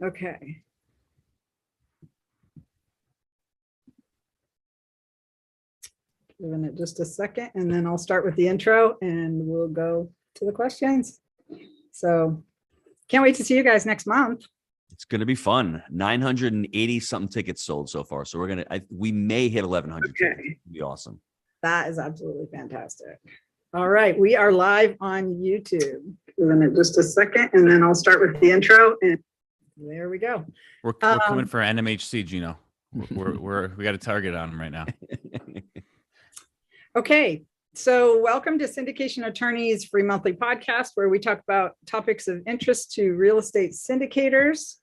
Okay. Giving it just a second, and then I'll start with the intro and we'll go to the questions. So can't wait to see you guys next month. It's going to be fun. 980 something tickets sold so far. So we may hit 1100. Okay. It'd be awesome. That is absolutely fantastic. All right. We are live on YouTube. Giving it just a second, and then I'll start with the intro, and there we go. We're coming for NMHC, Gino. We got a target on them right now. Okay, so welcome to Syndication Attorneys Free Monthly Podcast, where we talk about topics of interest to real estate syndicators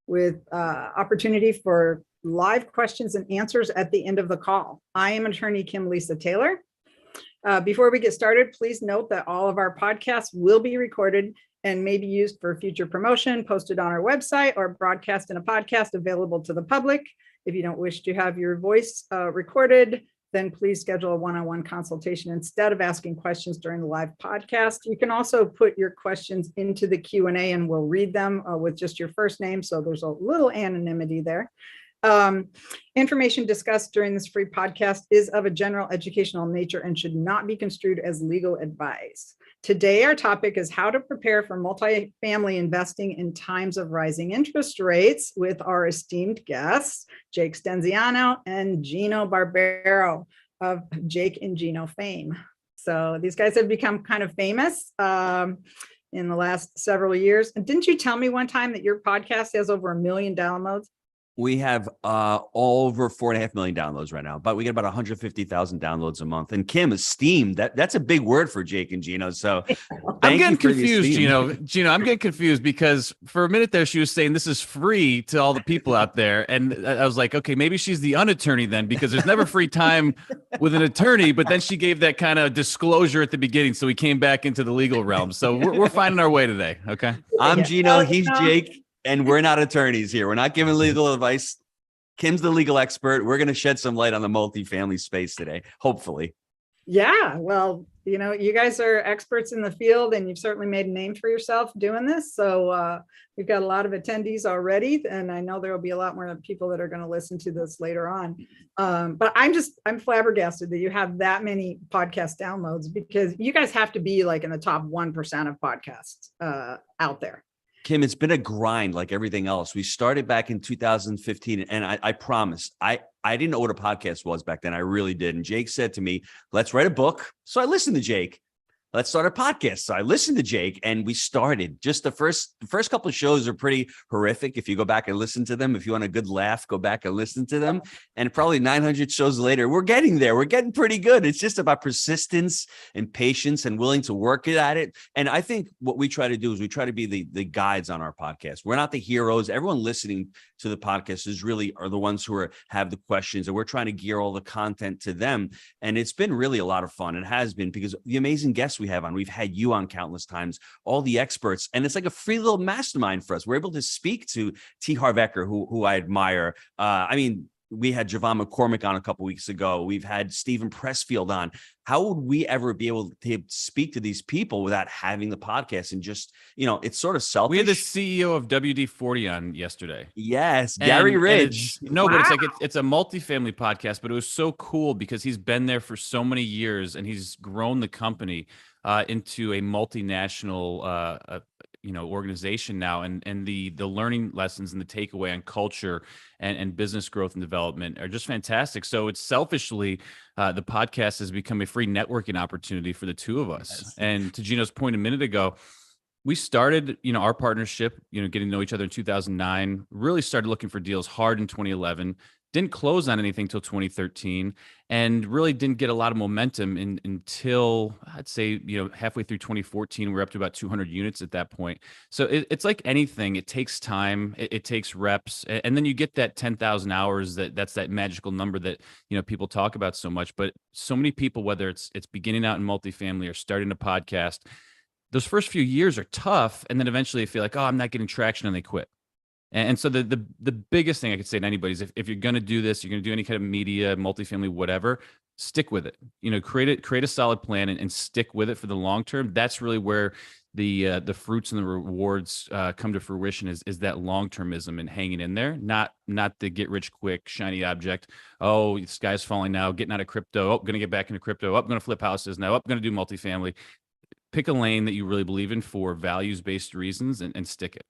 with opportunity for live questions and answers at the end of the call. I am attorney Kim Lisa Taylor. Before we get started, please note that all of our podcasts will be recorded and may be used for future promotion, posted on our website, or broadcast in a podcast available to the public. If you don't wish to have your voice recorded, then please schedule a one-on-one consultation instead of asking questions during the live podcast. You can also put your questions into the Q&A and we'll read them with just your first name. So there's a little anonymity there. Information discussed during this free podcast is of a general educational nature and should not be construed as legal advice. Today, our topic is how to prepare for multifamily investing in times of rising interest rates with our esteemed guests, Jake Stenziano and Gino Barbero of Jake and Gino fame. So these guys have become kind of famous in the last several years. And didn't you tell me one time that your podcast has over 1 million downloads? We have over 4.5 million downloads right now, but we get about 150,000 downloads a month. And Kim, esteemed, that's a big word for Jake and Gino. So I'm getting confused, Gino. I'm getting confused because for a minute there, she was saying this is free to all the people out there. And I was like, okay, maybe she's the unattorney then, because there's never free time with an attorney. But then she gave that kind of disclosure at the beginning. So we came back into the legal realm. So we're finding our way today. Okay. I'm Gino. He's Jake. And we're not attorneys here. We're not giving legal advice. Kim's the legal expert. We're going to shed some light on the multifamily space today, hopefully. Yeah, well, you know, you guys are experts in the field and you've certainly made a name for yourself doing this. So we've got a lot of attendees already, and I know there will be a lot more people that are going to listen to this later on. But I'm flabbergasted that you have that many podcast downloads, because you guys have to be like in the top 1% of podcasts out there. Kim, it's been a grind like everything else. We started back in 2015, and I promise, I didn't know what a podcast was back then. I really did. And Jake said to me, let's write a book. So I listened to Jake. Let's start a podcast. So I listened to Jake and we started. Just the first couple of shows are pretty horrific. If you go back and listen to them, if you want a good laugh, go back and listen to them. And probably 900 shows later, we're getting there. We're getting pretty good. It's just about persistence and patience and willing to work at it. And I think what we try to do is we try to be the guides on our podcast. We're not the heroes. Everyone listening to the podcast are the ones who have the questions, and we're trying to gear all the content to them. And it's been really a lot of fun. It has been, because the amazing guests we have on, we've had you on countless times, all the experts, and it's like a free little mastermind for us. We're able to speak to T. Harv Eker, who I admire. We had Javon McCormick on a couple weeks ago. We've had Stephen Pressfield on. How would we ever be able to speak to these people without having the podcast? And just, it's sort of selfish. We had the CEO of WD-40 on yesterday. Yes, Gary Ridge. But it's like it's a multifamily podcast, but it was so cool because he's been there for so many years and he's grown the company into a multinational organization now, and the learning lessons and the takeaway on culture and business growth and development are just fantastic. So it's selfishly, the podcast has become a free networking opportunity for the two of us. Yes. And to Gino's point a minute ago, we started, our partnership, getting to know each other in 2009, really started looking for deals hard in 2011. Didn't close on anything till 2013, and really didn't get a lot of momentum until I'd say, halfway through 2014. We're up to about 200 units at that point. So it's like anything. It takes time. It takes reps. And then you get that 10,000 hours, that's that magical number that, people talk about so much. But so many people, whether it's beginning out in multifamily or starting a podcast, those first few years are tough. And then eventually they feel like, oh, I'm not getting traction, and they quit. And so the biggest thing I could say to anybody is if you're going to do this, you're going to do any kind of media, multifamily, whatever, stick with it. Create a solid plan and stick with it for the long term. That's really where the fruits and the rewards come to fruition is that long-termism and hanging in there, not the get rich quick shiny object. Oh, the sky's falling now, getting out of crypto. Oh, going to get back into crypto. Oh, going to flip houses now. Oh, going to do multifamily. Pick a lane that you really believe in for values-based reasons and stick it.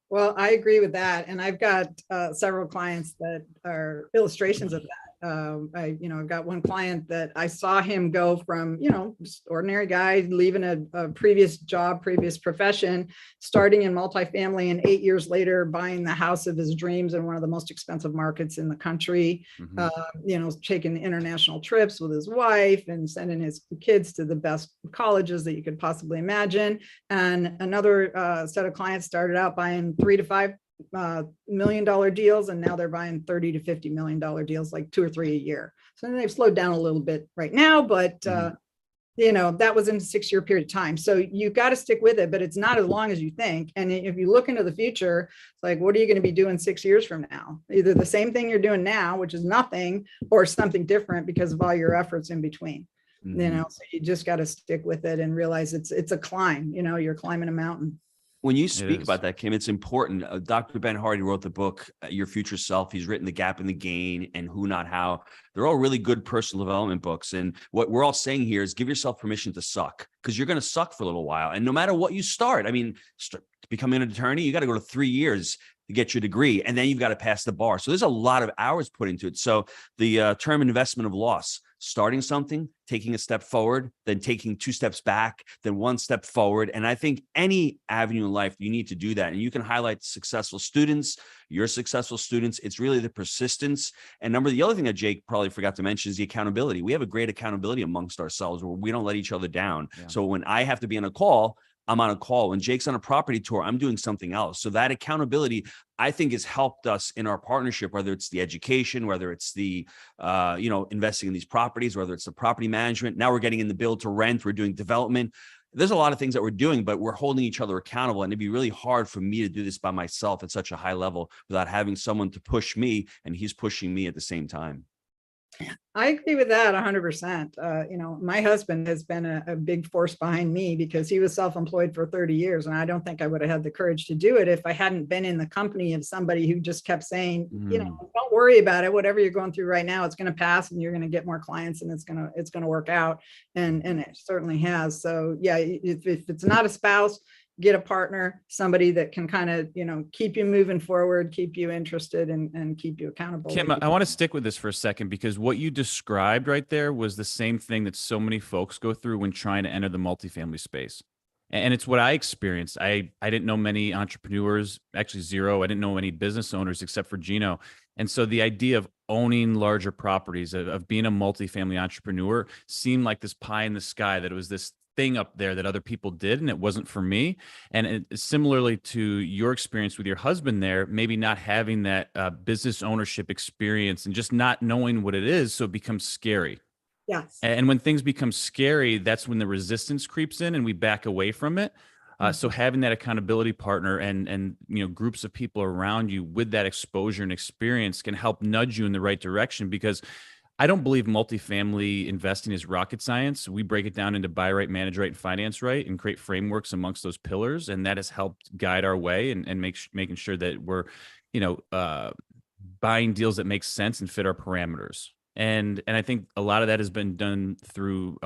Well, I agree with that. And I've got several clients that are illustrations of that. I've got one client that I saw him go from, just ordinary guy leaving a previous job, previous profession, starting in multifamily, and 8 years later buying the house of his dreams in one of the most expensive markets in the country. Taking international trips with his wife and sending his kids to the best colleges that you could possibly imagine. And another set of clients started out buying $3 to $5 million deals, and now they're buying $30 to $50 million deals, like 2 or 3 a year. So they've slowed down a little bit right now, but that was in a 6-year period of time. So you got to stick with it, but it's not as long as you think. And if you look into the future, it's like, what are you going to be doing 6 years from now? Either the same thing you're doing now, which is nothing, or something different because of all your efforts in between. So you just got to stick with it and realize it's a climb. You're climbing a mountain. When you speak about that, Kim, it's important. Dr. Ben Hardy wrote the book, Your Future Self. He's written The Gap and the Gain and Who Not How. They're all really good personal development books. And what we're all saying here is give yourself permission to suck, because you're going to suck for a little while. And no matter what you start, to become an attorney, you got to go to 3 years to get your degree, and then you've got to pass the bar. So there's a lot of hours put into it. So the term investment of loss, starting something, taking a step forward, then taking 2 steps back, then 1 step forward. And I think any avenue in life, you need to do that. And you can highlight successful students, your successful students. It's really the persistence. And the other thing that Jake probably forgot to mention is the accountability. We have a great accountability amongst ourselves where we don't let each other down. Yeah. So when I have to be on a call, I'm on a call. When Jake's on a property tour, I'm doing something else. So that accountability, I think, has helped us in our partnership, whether it's the education, whether it's the, investing in these properties, whether it's the property management. Now we're getting in the build to rent. We're doing development. There's a lot of things that we're doing, but we're holding each other accountable. And it'd be really hard for me to do this by myself at such a high level without having someone to push me, and he's pushing me at the same time. I agree with that 100%. My husband has been a big force behind me because he was self-employed for 30 years. And I don't think I would have had the courage to do it if I hadn't been in the company of somebody who just kept saying, don't worry about it. Whatever you're going through right now, it's going to pass, and you're going to get more clients, and it's going to work out. And it certainly has. So yeah, if it's not a spouse, get a partner, somebody that can kind of, keep you moving forward, keep you interested, and keep you accountable. Kim, I want to stick with this for a second, because what you described right there was the same thing that so many folks go through when trying to enter the multifamily space. And it's what I experienced. I didn't know many entrepreneurs, actually zero. I didn't know any business owners except for Gino. And so the idea of owning larger properties, of being a multifamily entrepreneur, seemed like this pie in the sky, that it was this thing up there that other people did, and it wasn't for me. And similarly to your experience with your husband there, maybe not having that business ownership experience and just not knowing what it is, so it becomes scary. Yes. And when things become scary, that's when the resistance creeps in and we back away from it. So having that accountability partner and groups of people around you with that exposure and experience can help nudge you in the right direction, because I don't believe multifamily investing is rocket science. We break it down into buy right, manage right, and finance right, and create frameworks amongst those pillars. And that has helped guide our way and making sure that we're, buying deals that make sense and fit our parameters. And I think a lot of that has been done through,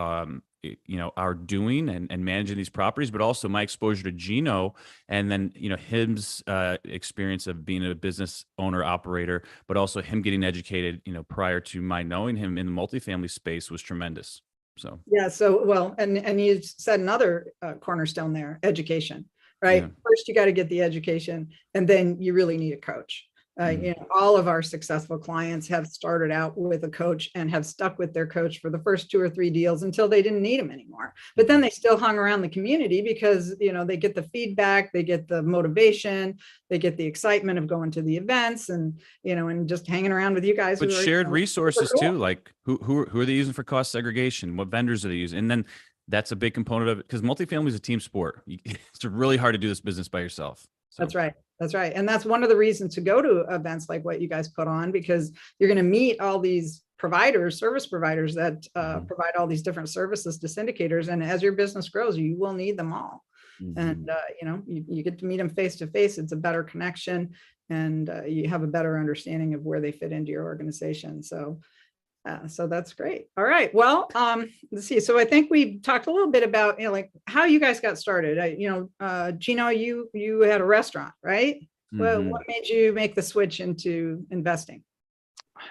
our doing and managing these properties, but also my exposure to Gino, and then, his experience of being a business owner operator, but also him getting educated, prior to my knowing him in the multifamily space was tremendous. So, yeah. So, well, and you said another cornerstone there, education, right? Yeah. First, you got to get the education, and then you really need a coach. All of our successful clients have started out with a coach and have stuck with their coach for the first 2 or 3 deals until they didn't need him anymore. But then they still hung around the community because, they get the feedback, they get the motivation, they get the excitement of going to the events and just hanging around with you guys. But shared resources too, like who are they using for cost segregation? What vendors are they using? And then that's a big component of it, because multifamily is a team sport. It's really hard to do this business by yourself. So. That's right. That's right. And that's one of the reasons to go to events like what you guys put on, because you're going to meet all these service providers that provide all these different services to syndicators. And as your business grows, you will need them all. And, you get to meet them face to face. It's a better connection, and you have a better understanding of where they fit into your organization. So that's great. All right. Well, let's see. So I think we talked a little bit about, like how you guys got started. Gino, you had a restaurant, right? Well, what made you make the switch into investing?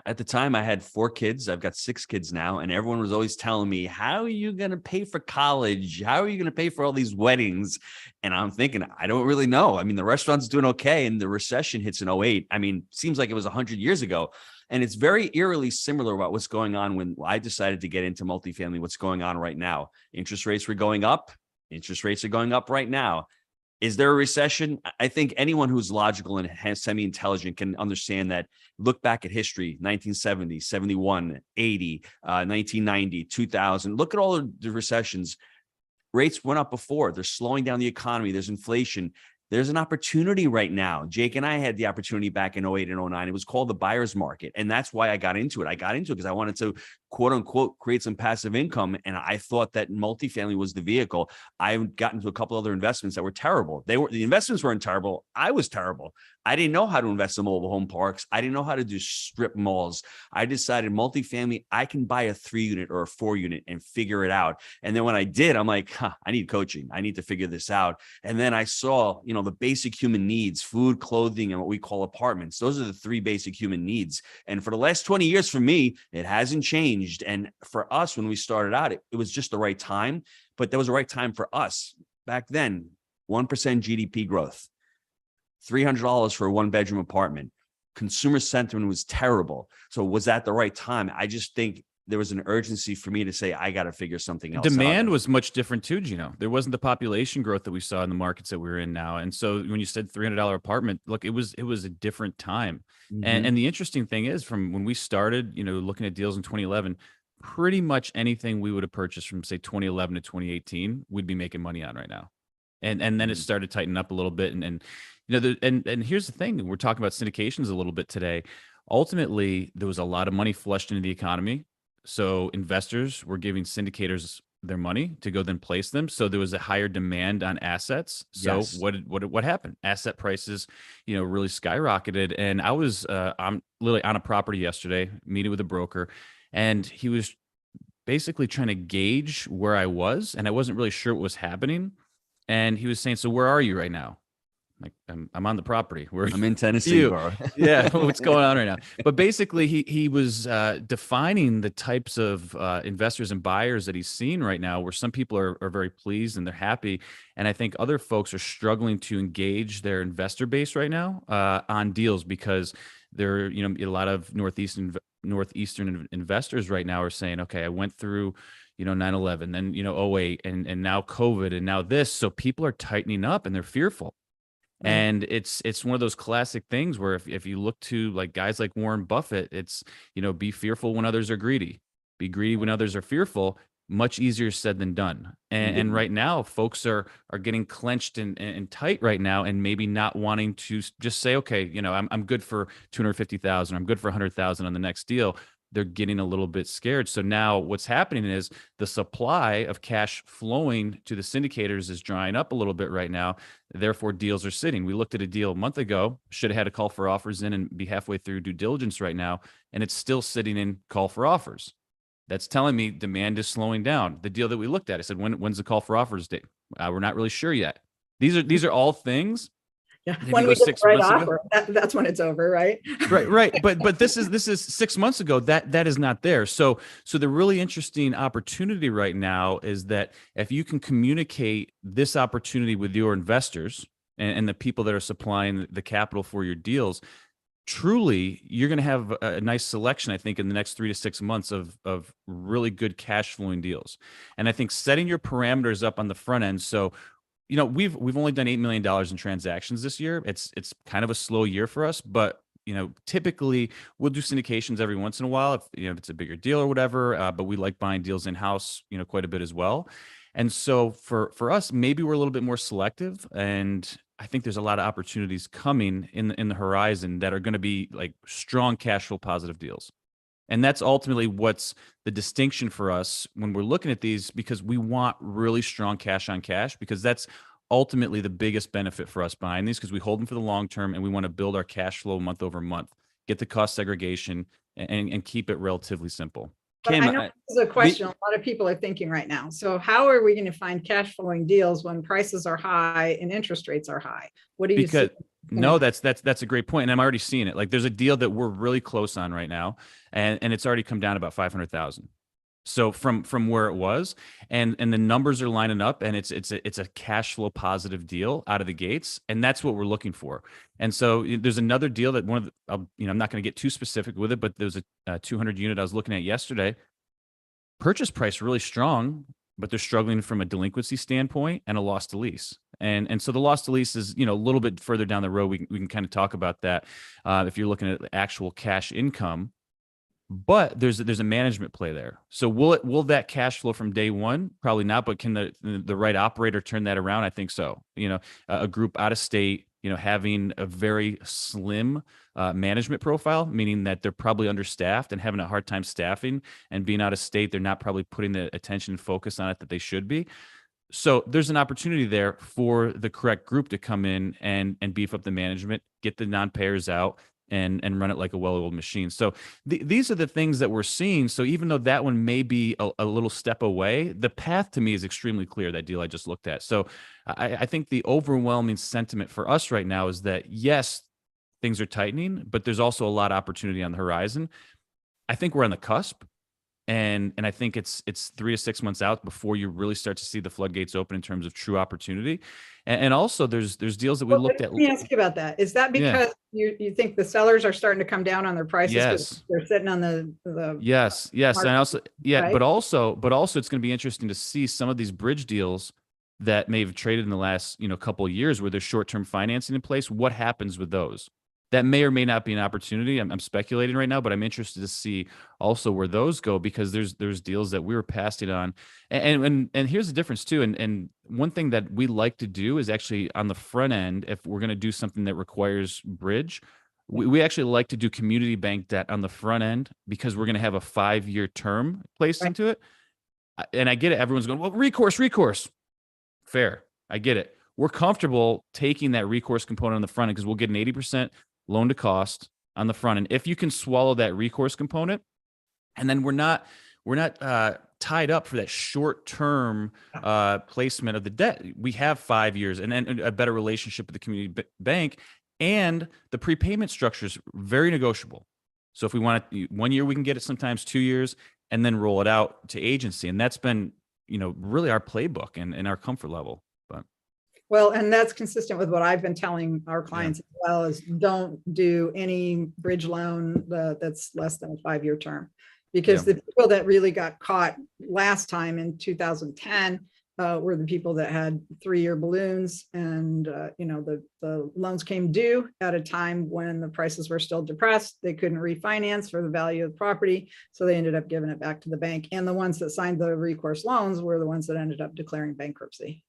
At the time, I had 4 kids. I've got 6 kids now, and everyone was always telling me, how are you going to pay for college? How are you going to pay for all these weddings? And I'm thinking, I don't really know. I mean, the restaurant's doing okay, and the recession hits in 08. I mean, seems like it was 100 years ago. And it's very eerily similar about what's going on when I decided to get into multifamily, what's going on right now. Interest rates were going up. Interest rates are going up right now. Is there a recession? I think anyone who's logical and semi-intelligent can understand that. Look back at history, 1970, 71, 80, 1990, 2000. Look at all the recessions. Rates went up before. They're slowing down the economy. There's inflation. There's an opportunity right now. Jake and I had the opportunity back in 08 and 09. It was called the buyer's market. And that's why I got into it. I got into it because I wanted to, quote unquote, create some passive income. And I thought that multifamily was the vehicle. I got into a couple other investments that were terrible. The investments weren't terrible. I was terrible. I didn't know how to invest in mobile home parks. I didn't know how to do strip malls. I decided multifamily, I can buy a 3-unit or a 4-unit and figure it out. And then when I did, I'm like, I need coaching. I need to figure this out. And then I saw, the basic human needs, food, clothing, and what we call apartments. Those are the 3 basic human needs. And for the last 20 years for me, it hasn't changed. And for us, when we started out, it was just the right time, but there was the right time for us back then. 1% GDP growth, $300 for a 1-bedroom apartment. Consumer sentiment was terrible. So was that the right time? I just think there was an urgency for me to say, I got to figure something else out. Demand was much different too, Gino. There wasn't the population growth that we saw in the markets that we're in now. And so when you said $300 apartment, look, it was a different time. And the interesting thing is, from when we started, looking at deals in 2011, pretty much anything we would have purchased from, say, 2011 to 2018, we'd be making money on right now. And then it started tightening up a little bit. And here's the thing, we're talking about syndications a little bit today. Ultimately, there was a lot of money flushed into the economy. So investors were giving syndicators their money to go then place them. So there was a higher demand on assets. So Yes. what happened? Asset prices, really skyrocketed. And I'm literally on a property yesterday, meeting with a broker, and he was basically trying to gauge where I was, and I wasn't really sure what was happening. And he was saying, "So where are you right now?" Like, I'm on the property. I'm in Tennessee, bro. Yeah, what's going on right now? But basically, he was defining the types of investors and buyers that he's seeing right now, where some people are very pleased and they're happy, and I think other folks are struggling to engage their investor base right now on deals, because there, a lot of northeastern investors right now are saying, okay, I went through 9/11, then 08, and now COVID, and now this. So people are tightening up and they're fearful. Right. And it's one of those classic things where if you look to like guys like Warren Buffett, it's, be fearful when others are greedy, be greedy when others are fearful. Much easier said than done. And right now, folks are getting clenched and tight right now, and maybe not wanting to just say, okay, I'm good for 250,000, I'm good for 100,000 on the next deal. They're getting a little bit scared. So now what's happening is the supply of cash flowing to the syndicators is drying up a little bit right now. Therefore, deals are sitting. We looked at a deal a month ago, should have had a call for offers in and be halfway through due diligence right now, and it's still sitting in call for offers. That's telling me demand is slowing down. The deal that we looked at, I said, when's the call for offers date? We're not really sure yet. These are all things. Yeah, when we get the right offer, that's when it's over, right? Right. But this is 6 months ago. That is not there. So the really interesting opportunity right now is that if you can communicate this opportunity with your investors and the people that are supplying the capital for your deals, truly, you're going to have a nice selection, I think, in the next 3 to 6 months of really good cash flowing deals. And I think setting your parameters up on the front end. So, we've only done $8 million in transactions this year. It's kind of a slow year for us, but typically we'll do syndications every once in a while if it's a bigger deal or whatever. But we like buying deals in house, quite a bit as well. And so for us, maybe we're a little bit more selective, and I think there's a lot of opportunities coming in the horizon that are going to be like strong cash flow positive deals. And that's ultimately what's the distinction for us when we're looking at these, because we want really strong cash on cash, because that's ultimately the biggest benefit for us behind these, because we hold them for the long term and we want to build our cash flow month over month, get the cost segregation, and keep it relatively simple. But Kim, I know this is a question a lot of people are thinking right now. So how are we going to find cash flowing deals when prices are high and interest rates are high? What do you see? No, that's a great point, and I'm already seeing it. Like, there's a deal that we're really close on right now, and it's already come down about 500,000. So from where it was, and the numbers are lining up, and it's a cash flow positive deal out of the gates, and that's what we're looking for. And so there's another deal that I'm not going to get too specific with it, but there's a 200 unit I was looking at yesterday. Purchase price really strong, but they're struggling from a delinquency standpoint and a loss to lease. And so the loss to lease is, a little bit further down the road. We can kind of talk about that if you're looking at actual cash income. But there's a management play there. So will that cash flow from day one? Probably not. But can the right operator turn that around? I think so. A group out of state, having a very slim management profile, meaning that they're probably understaffed and having a hard time staffing, and being out of state, they're not probably putting the attention and focus on it that they should be. So there's an opportunity there for the correct group to come in and beef up the management, get the non-payers out, and run it like a well-oiled machine. So these are the things that we're seeing. So even though that one may be a little step away, the path to me is extremely clear, that deal I just looked at. So I think the overwhelming sentiment for us right now is that, yes, things are tightening, but there's also a lot of opportunity on the horizon. I think we're on the cusp. And I think it's 3 to 6 months out before you really start to see the floodgates open in terms of true opportunity. And also there's deals that we looked at. Let me ask you about that. Is that because you think the sellers are starting to come down on their prices? Yes. They're sitting on the yes. market, And also, right? but also it's going to be interesting to see some of these bridge deals that may have traded in the last, couple of years where there's short-term financing in place. What happens with those? That may or may not be an opportunity. I'm speculating right now, but I'm interested to see also where those go, because there's deals that we were passing on. And here's the difference too. And one thing that we like to do is actually on the front end, if we're going to do something that requires bridge, we actually like to do community bank debt on the front end, because we're going to have a 5-year term placed into it. And I get it. Everyone's going, well, recourse. Fair. I get it. We're comfortable taking that recourse component on the front end, because we'll get an 80% loan to cost on the front end if you can swallow that recourse component. And then we're not tied up for that short-term placement of the debt. We have 5 years and then a better relationship with the community bank, and the prepayment structure is very negotiable. So if we want it 1 year, we can get it, sometimes 2 years, and then roll it out to agency. And that's been, really our playbook and our comfort level. Well, and that's consistent with what I've been telling our clients as well, is don't do any bridge loan that's less than a 5-year term, because the people that really got caught last time in 2010 were the people that had 3-year balloons, and the loans came due at a time when the prices were still depressed. They couldn't refinance for the value of the property, so they ended up giving it back to the bank. And the ones that signed the recourse loans were the ones that ended up declaring bankruptcy.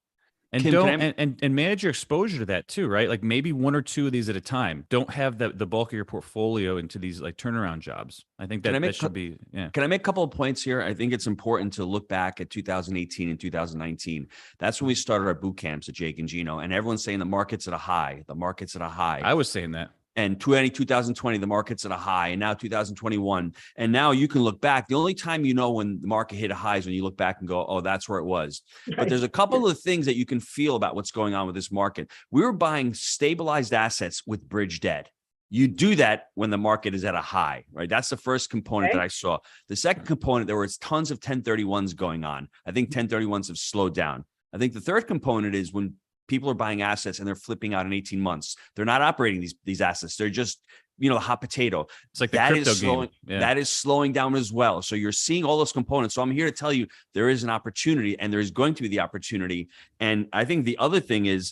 And Kim, and manage your exposure to that too, right? Like maybe 1 or 2 of these at a time. Don't have the bulk of your portfolio into these like turnaround jobs. I think that should be, Can I make a couple of points here? I think it's important to look back at 2018 and 2019. That's when we started our boot camps at Jake and Gino, and everyone's saying the market's at a high. The market's at a high. I was saying that. And 2020, the market's at a high, and now 2021. And now you can look back. The only time when the market hit a high is when you look back and go, oh, that's where it was. Right. But there's a couple of things that you can feel about what's going on with this market. We were buying stabilized assets with bridge debt. You do that when the market is at a high, right? That's the first component that I saw. The second component, there was tons of 1031s going on. I think 1031s have slowed down. I think the third component is when people are buying assets and they're flipping out in 18 months. They're not operating these assets. They're just, hot potato. It's like the crypto game. That is slowing down as well. So you're seeing all those components. So I'm here to tell you there is an opportunity, and there is going to be the opportunity. And I think the other thing is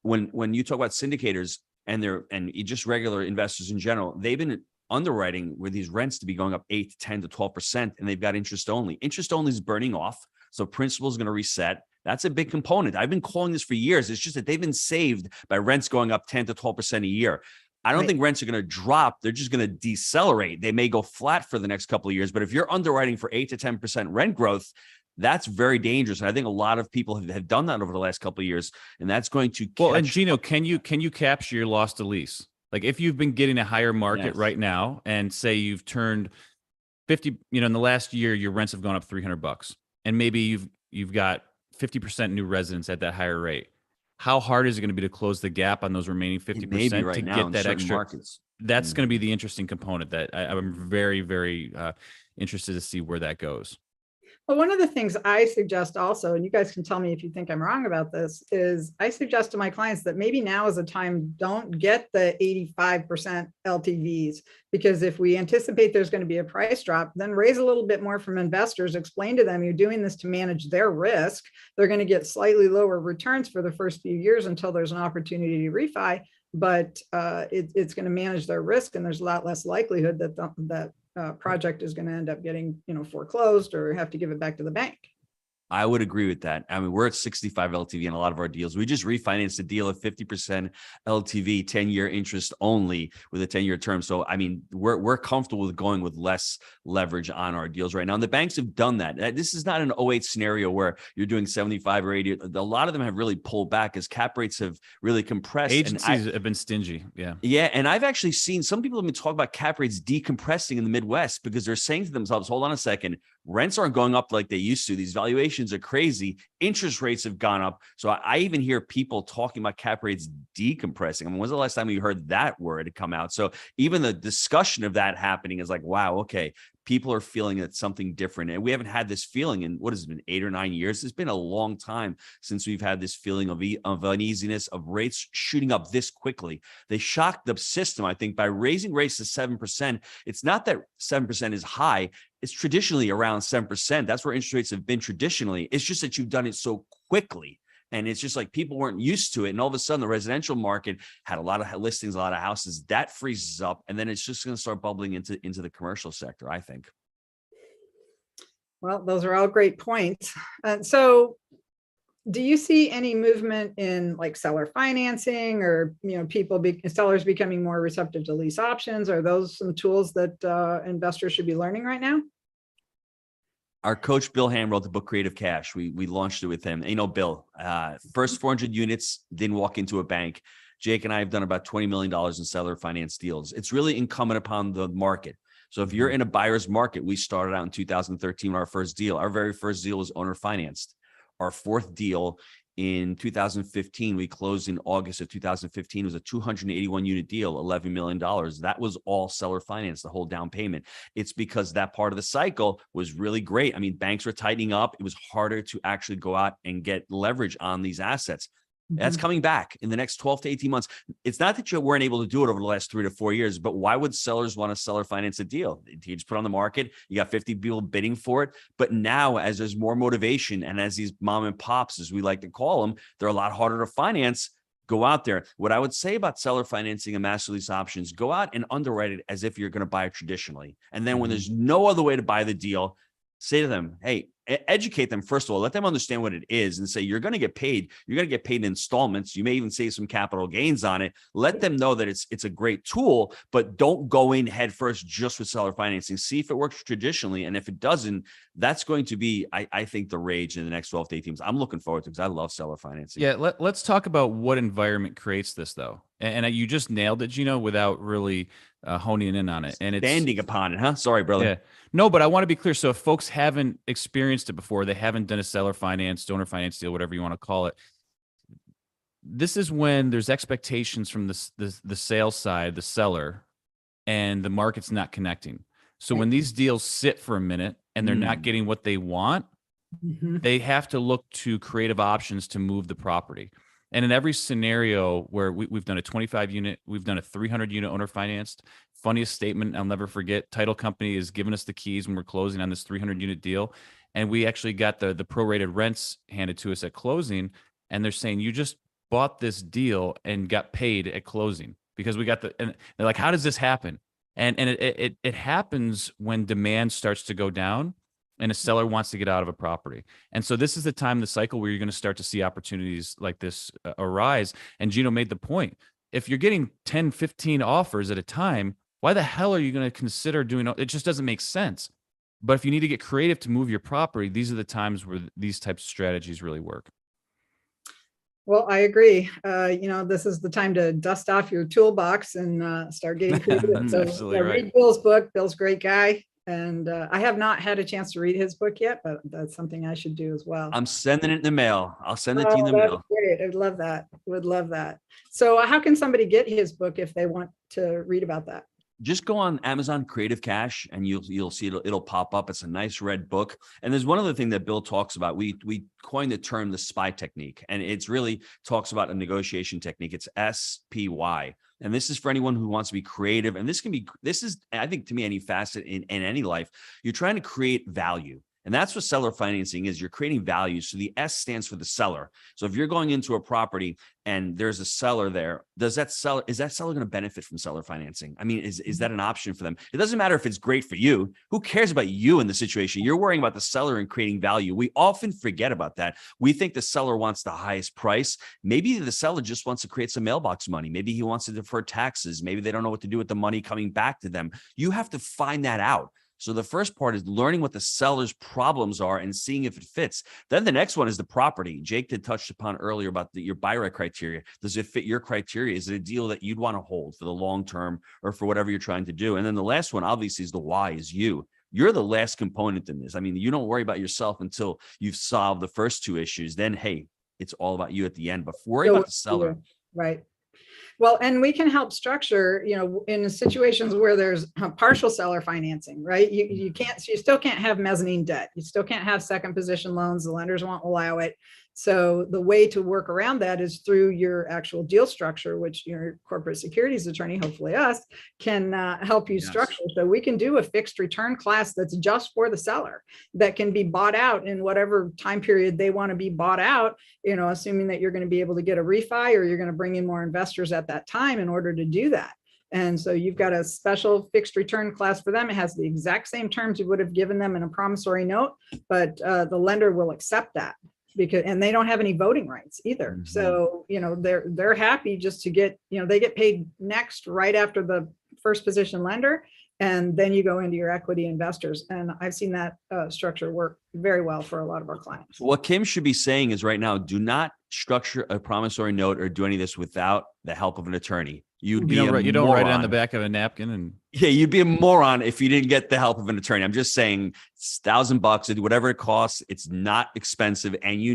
when you talk about syndicators and just regular investors in general, they've been underwriting with these rents to be going up 8 to 10 to 12%, and they've got interest only. Interest only is burning off. So principal is going to reset. That's a big component. I've been calling this for years. It's just that they've been saved by rents going up 10 to 12% a year. I don't think rents are going to drop. They're just going to decelerate. They may go flat for the next couple of years. But if you're underwriting for 8 to 10% rent growth, That's very dangerous. And I think a lot of people have done that over the last couple of years, and that's going to Well, and catch Gino, can you capture your loss to lease? Like if you've been getting a higher market Yes. right now, and say you've turned 50, in the last year, your rents have gone up $300, and maybe you've got 50% new residents at that higher rate. How hard is it going to be to close the gap on those remaining 50% maybe right to now get in that certain extra markets. That's going to be the interesting component that I'm very, very interested to see where that goes. Well, one of the things I suggest also, and you guys can tell me if you think I'm wrong about this, is I suggest to my clients that maybe now is a time, don't get the 85% LTVs, because if we anticipate there's going to be a price drop, then raise a little bit more from investors, explain to them you're doing this to manage their risk. They're going to get slightly lower returns for the first few years until there's an opportunity to refi, but it's going to manage their risk, and there's a lot less likelihood that project is going to end up getting, foreclosed or have to give it back to the bank. I would agree with that. I mean, we're at 65 LTV in a lot of our deals. We just refinanced a deal at 50% LTV, 10-year interest only with a 10-year term. So, I mean, we're comfortable with going with less leverage on our deals right now. And the banks have done that. This is not an '08 scenario where you're doing 75 or 80. A lot of them have really pulled back as cap rates have really compressed. Agencies have been stingy. Yeah. Yeah. And I've actually seen some people have been talking about cap rates decompressing in the Midwest because they're saying to themselves, hold on a second, rents aren't going up like they used to. These valuations are crazy. Interest rates have gone up. So I even hear people talking about cap rates decompressing. I mean, when's the last time you heard that word come out? So even the discussion of that happening is like, wow, okay, people are feeling it's something different. And we haven't had this feeling in, what has it been, 8 or 9 years? It's been a long time since we've had this feeling of uneasiness, of rates shooting up this quickly. They shocked the system, I think, by raising rates to 7%. It's not that 7% is high. It's traditionally around 7%. That's where interest rates have been traditionally. It's just that you've done it so quickly. And it's just like people weren't used to it. And all of a sudden, the residential market had a lot of listings, a lot of houses. That freezes up. And then it's just going to start bubbling into the commercial sector, I think. Well, those are all great points. So do you see any movement in like seller financing, or sellers becoming more receptive to lease options? Are those some tools that investors should be learning right now? Our coach, Bill Ham, wrote the book Creative Cash. We launched it with him. Bill, first 400 units, didn't walk into a bank. Jake and I have done about $20 million in seller finance deals. It's really incumbent upon the market. So if you're in a buyer's market, we started out in 2013 with our first deal. Our very first deal was owner financed. Our fourth deal in 2015, we closed in August of 2015. It was a 281 unit deal, $11 million. That was all seller finance, the whole down payment. It's because that part of the cycle was really great. I mean, banks were tightening up. It was harder to actually go out and get leverage on these assets. That's coming back in the next 12 to 18 months. It's not that you weren't able to do it over the last 3 to 4 years, but why would sellers want to seller finance a deal? You just put it on the market. You got 50 people bidding for it. But now, as there's more motivation, and as these mom and pops, as we like to call them, they're a lot harder to finance. Go out there. What I would say about seller financing and master lease options, go out and underwrite it as if you're going to buy it traditionally. And then when there's no other way to buy the deal, say to them, hey, educate them. First of all, let them understand what it is and say, you're going to get paid. You're going to get paid in installments. You may even save some capital gains on it. Let them know that it's a great tool, but don't go in head first just with seller financing. See if it works traditionally. And if it doesn't, that's going to be, I think, the rage in the next 12 to 18 months. I'm looking forward to it because I love seller financing. Yeah. Let's talk about what environment creates this, though. And you just nailed it, Gino, without really honing in on it. And it's standing upon it, huh? Sorry, brother. Yeah. No, but I want to be clear. So if folks haven't experienced it before, they haven't done a seller finance, donor finance deal, whatever you want to call it. This is when there's expectations from the sales side, the seller, and the market's not connecting. So when these deals sit for a minute and they're not getting what they want, they have to look to creative options to move the property. And in every scenario where we've done a 25 unit, we've done a 300 unit owner financed. Funniest statement I'll never forget. Title company is giving us the keys when we're closing on this 300 unit deal. And we actually got the prorated rents handed to us at closing. And they're saying, you just bought this deal and got paid at closing because we got and they're like, how does this happen? And it happens when demand starts to go down and a seller wants to get out of a property. And so this is the time in the cycle where you're going to start to see opportunities like this arise. And Gino made the point. If you're getting 10, 15 offers at a time, why the hell are you going to consider doing it? Just doesn't make sense. But if you need to get creative to move your property, these are the times where these types of strategies really work. Well, I agree. This is the time to dust off your toolbox and start getting creative. That's So absolutely right. read Bill's book. Bill's a great guy. And I have not had a chance to read his book yet, but that's something I should do as well. I'm sending it in the mail. I'll send it to you in the That's mail. great. I'd love that. Would love that. So how can somebody get his book if they want to read about that? Just go on Amazon Creative Cash and you'll see it'll pop up. It's a nice red book. And there's one other thing that Bill talks about. We coined the term the SPY technique, and it's really talks about a negotiation technique. It's SPY. And this is for anyone who wants to be creative. And this is, I think, to me, any facet in any life, you're trying to create value. And that's what seller financing is. You're creating value. So the S stands for the seller. So if you're going into a property and there's a seller there, is that seller going to benefit from seller financing? I mean, is that an option for them? It doesn't matter if it's great for you. Who cares about you in the situation? You're worrying about the seller and creating value. We often forget about that. We think the seller wants the highest price. Maybe the seller just wants to create some mailbox money. Maybe he wants to defer taxes. Maybe they don't know what to do with the money coming back to them. You have to find that out. So the first part is learning what the seller's problems are and seeing if it fits. Then the next one is the property. Jake did touch upon earlier about your buy right criteria. Does it fit your criteria? Is it a deal that you'd want to hold for the long term or for whatever you're trying to do? And then the last one, obviously, is the why, is you. You're the last component in this. I mean, you don't worry about yourself until you've solved the first two issues. Then, hey, it's all about you at the end. But worry about the seller. Right. Well, and we can help structure, in situations where there's partial seller financing, right? You still can't have mezzanine debt. You still can't have second position loans. The lenders won't allow it. So the way to work around that is through your actual deal structure, which your corporate securities attorney, hopefully us, can help you structure. So we can do a fixed return class that's just for the seller, that can be bought out in whatever time period they want to be bought out, assuming that you're going to be able to get a refi or you're going to bring in more investors at that time in order to do that. And so you've got a special fixed return class for them. It has the exact same terms you would have given them in a promissory note, but the lender will accept that. And they don't have any voting rights either. Mm-hmm. So, they're happy just to get, they get paid next right after the first position lender. And then you go into your equity investors. And I've seen that structure work very well for a lot of our clients. So what Kim should be saying is right now, do not structure a promissory note or do any of this without the help of an attorney. You don't write it on the back of a napkin and you'd be a moron if you didn't get the help of an attorney. I'm just saying it's $1,000, whatever it costs. It's not expensive, and you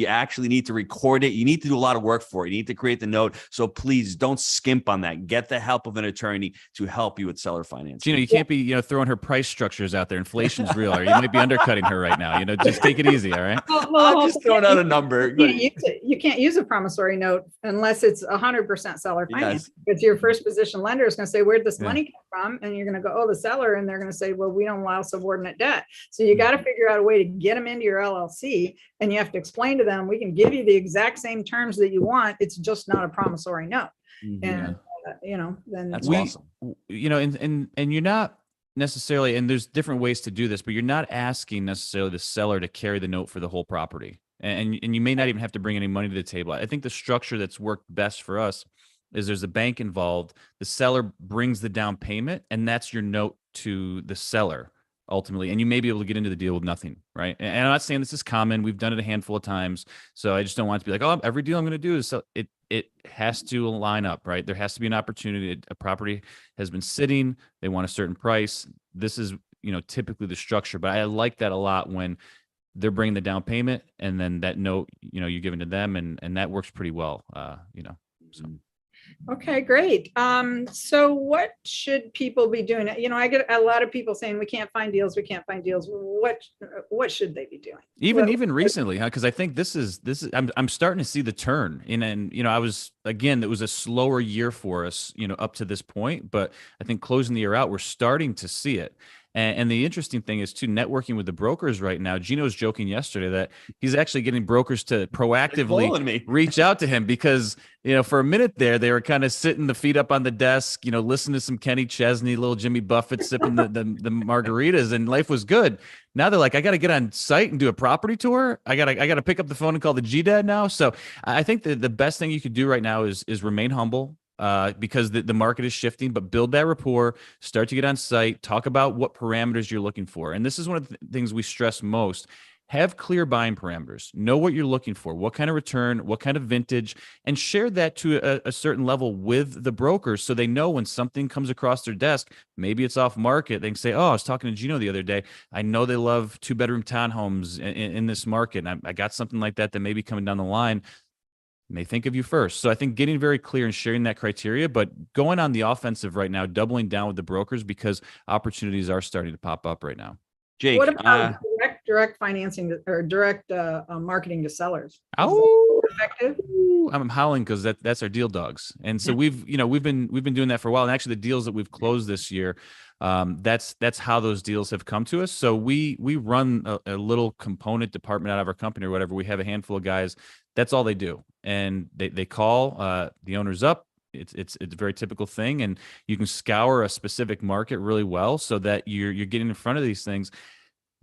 actually need to record it. You need to do a lot of work for it. You need to create the note. So please don't skimp on that. Get the help of an attorney to help you with seller financing. You can't be throwing her price structures out there. Inflation's real, or you might be undercutting her right now. Just take it easy, all right? I'm just throwing out a number. You can't use a promissory note unless it's 100% seller finance. Because your first position lender is going to say, where'd this money come from? And you're going to go, oh, the seller. And they're going to say, well, we don't allow subordinate debt. So you got to figure out a way to get them into your LLC. And you have to explain to them, we can give you the exact same terms that you want. It's just not a promissory note. And, then that's awesome. And you're not necessarily, and there's different ways to do this, but you're not asking necessarily the seller to carry the note for the whole property. And you may not even have to bring any money to the table. I think the structure that's worked best for us is there's a bank involved. The seller brings the down payment, and that's your note to the seller ultimately. And you may be able to get into the deal with nothing, right? And I'm not saying this is common. We've done it a handful of times. So I just don't want it to be like, oh, every deal I'm going to do is it has to line up, right? There has to be an opportunity. A property has been sitting. They want a certain price. This is, typically the structure. But I like that a lot when they're bringing the down payment and then that note, you're giving to them, and that works pretty well, so. Okay, great. So what should people be doing? I get a lot of people saying we can't find deals. What should they be doing? Even recently, because I think this is I'm starting to see the turn and I was, again, it was a slower year for us, up to this point, but I think closing the year out, we're starting to see it. And the interesting thing is too, networking with the brokers right now. Gino was joking yesterday that he's actually getting brokers to proactively reach out to him because, for a minute there, they were kind of sitting the feet up on the desk, listening to some Kenny Chesney, little Jimmy Buffett sipping the margaritas, and life was good. Now they're like, I got to get on site and do a property tour. I got to pick up the phone and call the GDAD now. So I think the best thing you could do right now is remain humble. because the market is shifting, but build that rapport, start to get on site, talk about what parameters you're looking for. And this is one of the things we stress most. Have clear buying parameters, know what you're looking for, what kind of return, what kind of vintage, and share that to a certain level with the brokers so they know when something comes across their desk, maybe it's off market, they can say, oh, I was talking to Gino the other day. I know they love 2-bedroom townhomes in this market. And I got something like that may be coming down the line. May think of you first. So I think getting very clear and sharing that criteria, but going on the offensive right now, doubling down with the brokers because opportunities are starting to pop up right now. Jake, What about direct financing or direct marketing to sellers? Is Oh, that effective? I'm howling because that's our deal dogs, and so we've been doing that for a while. And actually, the deals that we've closed this year, that's how those deals have come to us. So we run a little component department out of our company or whatever. We have a handful of guys. That's all they do, and they call the owners up. It's a very typical thing, and you can scour a specific market really well so that you're getting in front of these things.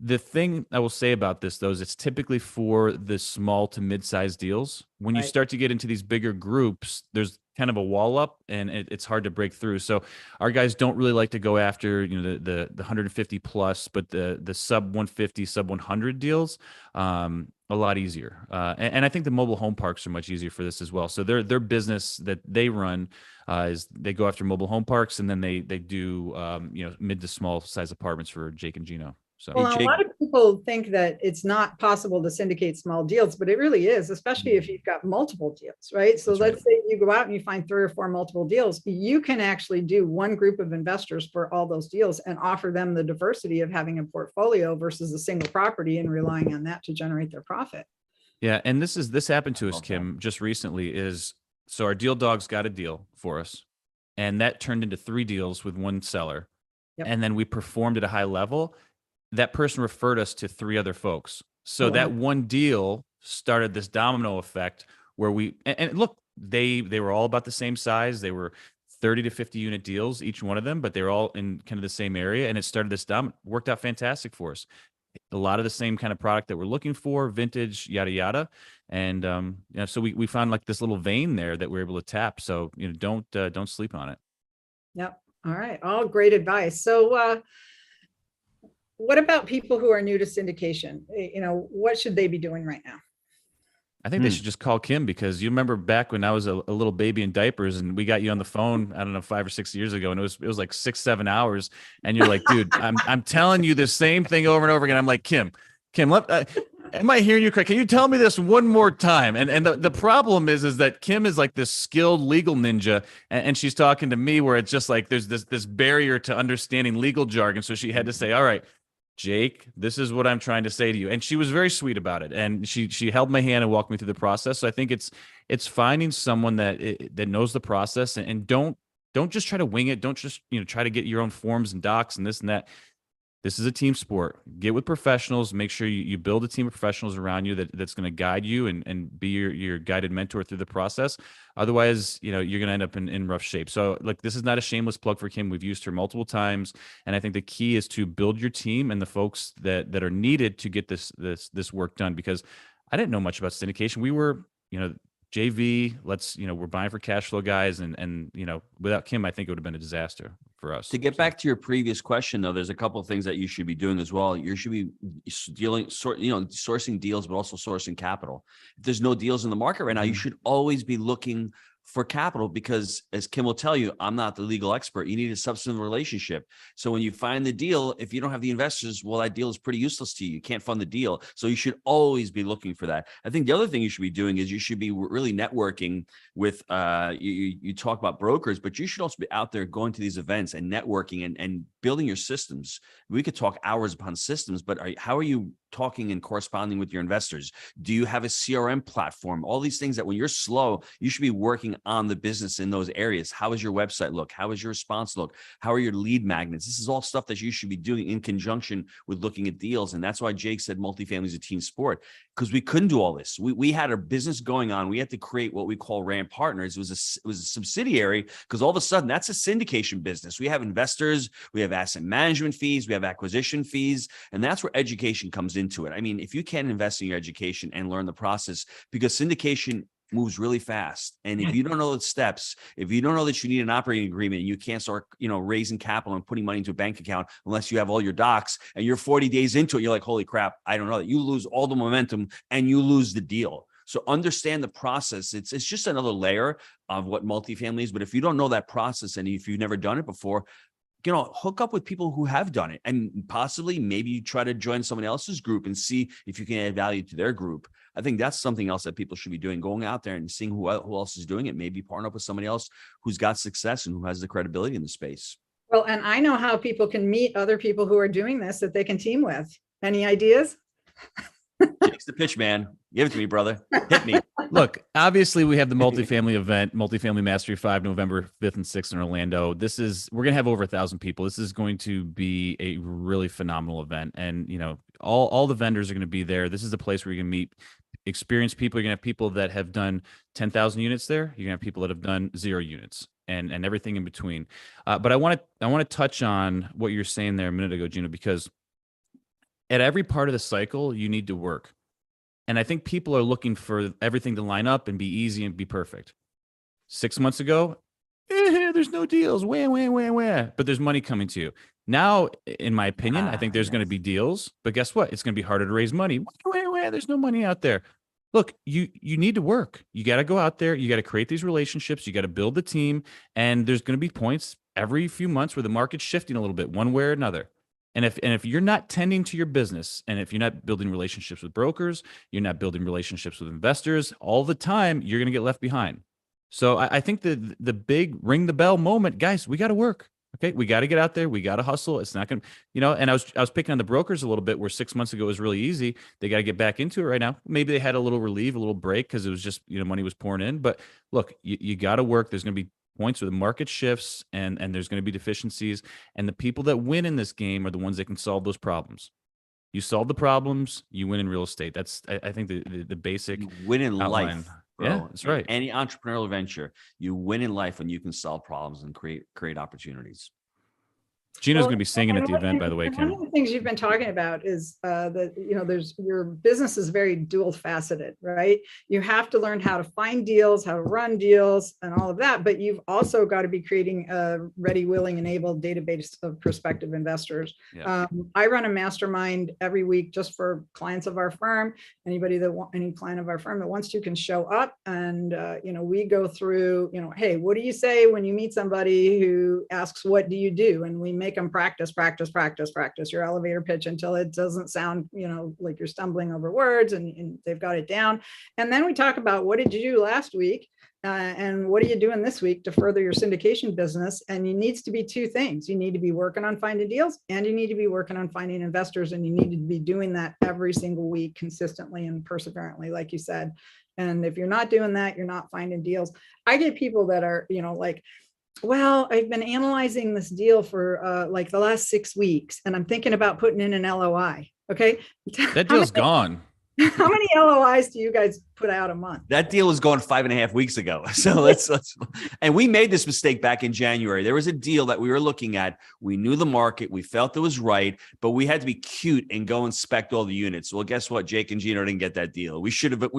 The thing I will say about this, though, is it's typically for the small to mid-sized deals. When you Right. start to get into these bigger groups, there's kind of a wall up, and it's hard to break through. So our guys don't really like to go after the 150 plus, but the sub 150, sub 100 deals. A lot easier, and I think the mobile home parks are much easier for this as well. So their business that they run is they go after mobile home parks, and then they do mid to small size apartments for Jake and Gino. So Well, a lot of people think that it's not possible to syndicate small deals, but it really is, especially if you've got multiple deals, right? So That's right. let's say you go out and you find 3 or 4 multiple deals, you can actually do one group of investors for all those deals and offer them the diversity of having a portfolio versus a single property and relying on that to generate their profit. Yeah, and this happened to us, Okay. Kim, just recently. So our deal dogs got a deal for us, and that turned into 3 deals with one seller, Yep. and then we performed at a high level. That person referred us to 3 other folks. So Oh, wow. that one deal started this domino effect where and look, they were all about the same size. They were 30 to 50 unit deals, each one of them, but they were all in kind of the same area. And it started this worked out fantastic for us. A lot of the same kind of product that we're looking for, vintage, yada, yada. And, so we found like this little vein there that we're able to tap. So, don't sleep on it. Yep. All right. All great advice. So, what about people who are new to syndication? What should they be doing right now? I think they should just call Kim, because you remember back when I was a little baby in diapers and we got you on the phone, I don't know, 5 or 6 years ago, and it was like 6-7 hours. And you're like, dude, I'm telling you the same thing over and over again. I'm like, Kim, am I hearing you correct? Can you tell me this one more time? And the problem is that Kim is like this skilled legal ninja, and she's talking to me where it's just like there's this barrier to understanding legal jargon. So she had to say, all right, Jake, this is what I'm trying to say to you. And she was very sweet about it. And she held my hand and walked me through the process. So I think it's finding someone that knows the process, and don't just try to wing it. Don't just, try to get your own forms and docs and this and that. This is a team sport. Get with professionals. Make sure you build a team of professionals around you that's going to guide you and be your guided mentor through the process. Otherwise, you're going to end up in rough shape. So, like, this is not a shameless plug for Kim. We've used her multiple times, and I think the key is to build your team and the folks that are needed to get this work done. Because I didn't know much about syndication. We were, JV. We're buying for cash flow guys, and without Kim, I think it would have been a disaster for us. To get back to your previous question, though, there's a couple of things that you should be doing as well. You should be sourcing deals, but also sourcing capital. If there's no deals in the market right now, you should always be looking for capital, because as Kim will tell you, I'm not the legal expert. You need a substantive relationship. So when you find the deal, if you don't have the investors, well, that deal is pretty useless to you. You can't fund the deal. So you should always be looking for that. I think the other thing you should be doing is you should be really networking with, you talk about brokers, but you should also be out there going to these events and networking and building your systems. We could talk hours upon systems, but how are you talking and corresponding with your investors? Do you have a CRM platform? All these things that when you're slow, you should be working on the business in those areas. How does your website look? How is your response look? How are your lead magnets? This is all stuff that you should be doing in conjunction with looking at deals. And that's why Jake said multifamily is a team sport, because we couldn't do all this. We had a business going on. We had to create what we call Rand Partners. It was a subsidiary, because all of a sudden that's a syndication business. We have investors, we have asset management fees, we have acquisition fees, and that's where education comes into it. I mean, if you can't invest in your education and learn the process, because syndication moves really fast. And if you don't know the steps, if you don't know that you need an operating agreement, you can't start, raising capital and putting money into a bank account unless you have all your docs, and you're 40 days into it, you're like, holy crap, I don't know that. You lose all the momentum and you lose the deal. So understand the process. It's just another layer of what multifamily is. But if you don't know that process, and if you've never done it before, hook up with people who have done it, and possibly maybe you try to join someone else's group and see if you can add value to their group. I think that's something else that people should be doing, going out there and seeing who else is doing it. Maybe partner up with somebody else who's got success and who has the credibility in the space. Well, and I know how people can meet other people who are doing this that they can team with. Any ideas? Jake's the pitch man. Give it to me, brother. Hit me. Look, obviously we have the multifamily event, Multifamily Mastery 5, November 5th and 6th in Orlando. We're going to have over 1,000 people. This is going to be a really phenomenal event. And, all the vendors are going to be there. This is the place where you're going to meet experienced people. You're going to have people that have done 10,000 units there. You're going to have people that have done 0 units and everything in between. But I want to touch on what you're saying there a minute ago, Gino, because at every part of the cycle, you need to work. And I think people are looking for everything to line up and be easy and be perfect. 6 months ago, there's no deals, but there's money coming to you. Now, in my opinion, I think there's going to be deals, but guess what? It's going to be harder to raise money. There's no money out there. Look, you need to work. You got to go out there. You got to create these relationships. You got to build the team. And there's going to be points every few months where the market's shifting a little bit, one way or another. And if you're not tending to your business, and if you're not building relationships with brokers, you're not building relationships with investors all the time, you're going to get left behind. So I think the big ring the bell moment, guys, we got to work. Okay, we got to get out there. We got to hustle. It's not going to, and I was picking on the brokers a little bit, where 6 months ago it was really easy. They got to get back into it right now. Maybe they had a little relief, a little break, because it was just, money was pouring in. But look, you got to work. There's going to be points where the market shifts and there's going to be deficiencies. And the people that win in this game are the ones that can solve those problems. You solve the problems, you win in real estate. That's, I think, the basic. You win in outline. life. Bro. Yeah, that's right. Any entrepreneurial venture, you win in life when you can solve problems and create opportunities. Gino's going to be singing at the event, by the way, Kim. One of the things you've been talking about is that, there's your business is very dual faceted, right? You have to learn how to find deals, how to run deals and all of that, but you've also got to be creating a ready, willing, and able database of prospective investors. Yeah. I run a mastermind every week just for clients of our firm. Any client of our firm that wants to can show up, and, we go through, hey, what do you say when you meet somebody who asks, what do you do? And we make them practice your elevator pitch until it doesn't sound, like you're stumbling over words, and they've got it down. And then we talk about, what did you do last week? And what are you doing this week to further your syndication business? And it needs to be two things. You need to be working on finding deals, and you need to be working on finding investors. And you need to be doing that every single week consistently and perseverantly, like you said. And if you're not doing that, you're not finding deals. I get people that are, like, well, I've been analyzing this deal for like the last 6 weeks, and I'm thinking about putting in an LOI. Okay. That deal's gone. How many LOIs do you guys put out a month? That deal was going 5.5 weeks ago. So let's, and we made this mistake back in January. There was a deal that we were looking at. We knew the market. We felt it was right, but we had to be cute and go inspect all the units. Well, guess what? Jake and Gino didn't get that deal. We should have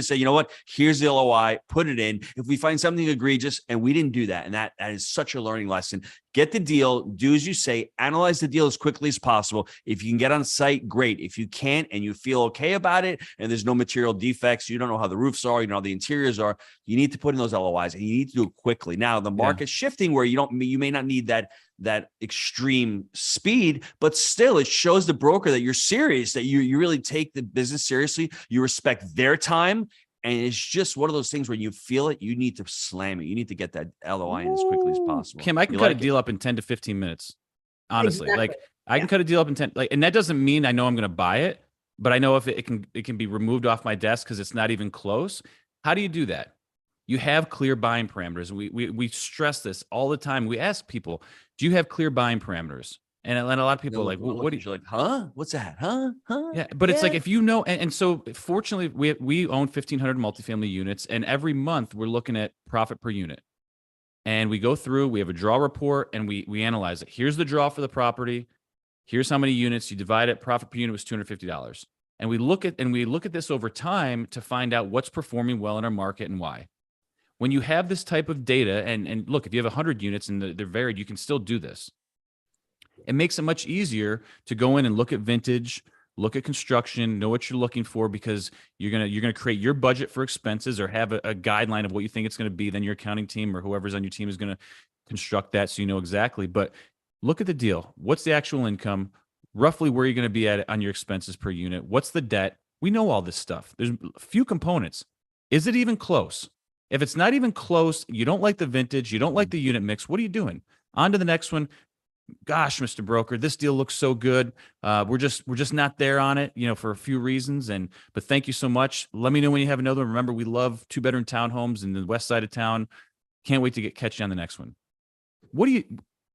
said, you know what? Here's the LOI, put it in. If we find something egregious, and we didn't do that. And that is such a learning lesson. Get the deal, do as you say, analyze the deal as quickly as possible. If you can get on site, great. If you can't and you feel okay about it and there's no material defects, you don't know how the roofs are, you know how the interiors are, you need to put in those LOIs, and you need to do it quickly. Now, the market's shifting where you may not need that extreme speed, but still it shows the broker that you're serious, that you really take the business seriously, you respect their time. And it's just one of those things where you feel it, you need to slam it. You need to get that LOI in as quickly as possible. Kim, I can cut a deal up in 10 to 15 minutes. Honestly, Exactly. I can cut a deal up in 10, and that doesn't mean I know I'm going to buy it, but I know if it can be removed off my desk because it's not even close. How do you do that? You have clear buying parameters. We stress this all the time. We ask people, do you have clear buying parameters? And a lot of people are like, well, what do you like? Huh? What's that? Huh? Yeah, but it's like, if you know, and so fortunately we own 1,500 multifamily units, and every month we're looking at profit per unit, and we go through. We have a draw report, and we analyze it. Here's the draw for the property. Here's how many units you divide it. Profit per unit was $250. And we look at this over time to find out what's performing well in our market and why. When you have this type of data, and look, if you have 100 units and they're varied, you can still do this. It makes it much easier to go in and look at vintage, look at construction, know what you're looking for, because you're gonna create your budget for expenses or have a guideline of what you think it's going to be. Then your accounting team or whoever's on your team is going to construct that, so you know exactly. But look at the deal. What's the actual income? Roughly where you're going to be at on your expenses per unit. What's the debt? We know all this stuff. There's a few components. Is it even close? If it's not even close, you don't like the vintage, you don't like the unit mix, what are you doing? On to the next one. Gosh, Mr. Broker, this deal looks so good. We're just not there on it, for a few reasons. But thank you so much. Let me know when you have another one. Remember, we love 2-bedroom townhomes in the west side of town. Can't wait to catch you on the next one. What are you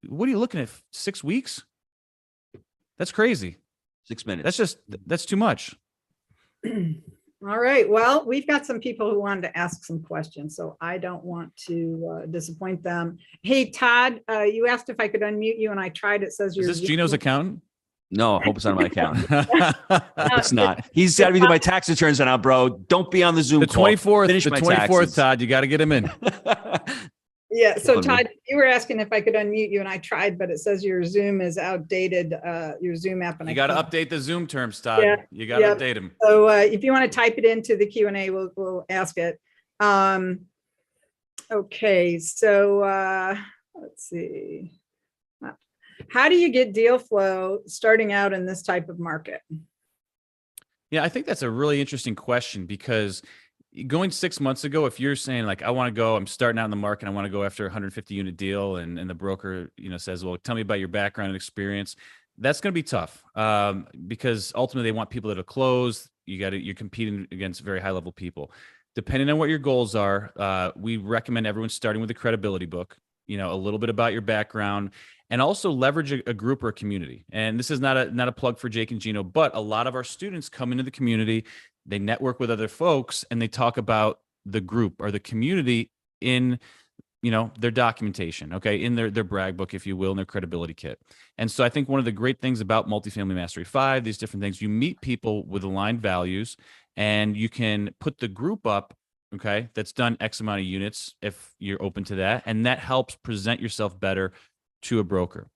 looking at? 6 weeks? That's crazy. 6 minutes. That's too much. All right. Well, we've got some people who wanted to ask some questions, so I don't want to disappoint them. Hey, Todd, you asked if I could unmute you, and I tried. It says Is you're. this Gino's accountant? No, I hope it's not on my account. It's not. He's got to be doing my tax returns now, bro. Don't be on the Zoom The call. 24th. Finish The my 24th, taxes. Todd. You got to get him in. Yeah. So Hold on. Todd, you were asking if I could unmute you, and I tried, but it says your Zoom is outdated. Your Zoom app, and You I got to can't. update the Zoom terms, Todd. Yeah, You got to yeah. update them. So if you want to type it into the Q&A, we'll ask it. Okay, so let's see. How do you get deal flow starting out in this type of market? Yeah, I think that's a really interesting question, because going 6 months ago, if you're saying like, I want to go, I'm starting out in the market, I want to go after a 150 unit deal, and the broker, says, well, tell me about your background and experience. That's going to be tough, because ultimately they want people that are closed. You're competing against very high level people. Depending on what your goals are, we recommend everyone starting with a credibility book, a little bit about your background, and also leverage a group or a community. And this is not a plug for Jake and Gino, but a lot of our students come into the community, they network with other folks, and they talk about the group or the community in, their documentation, okay, in their brag book, if you will, in their credibility kit. And so I think one of the great things about Multifamily Mastery 5, these different things, you meet people with aligned values, and you can put the group up, okay, that's done X amount of units if you're open to that. And that helps present yourself better to a broker.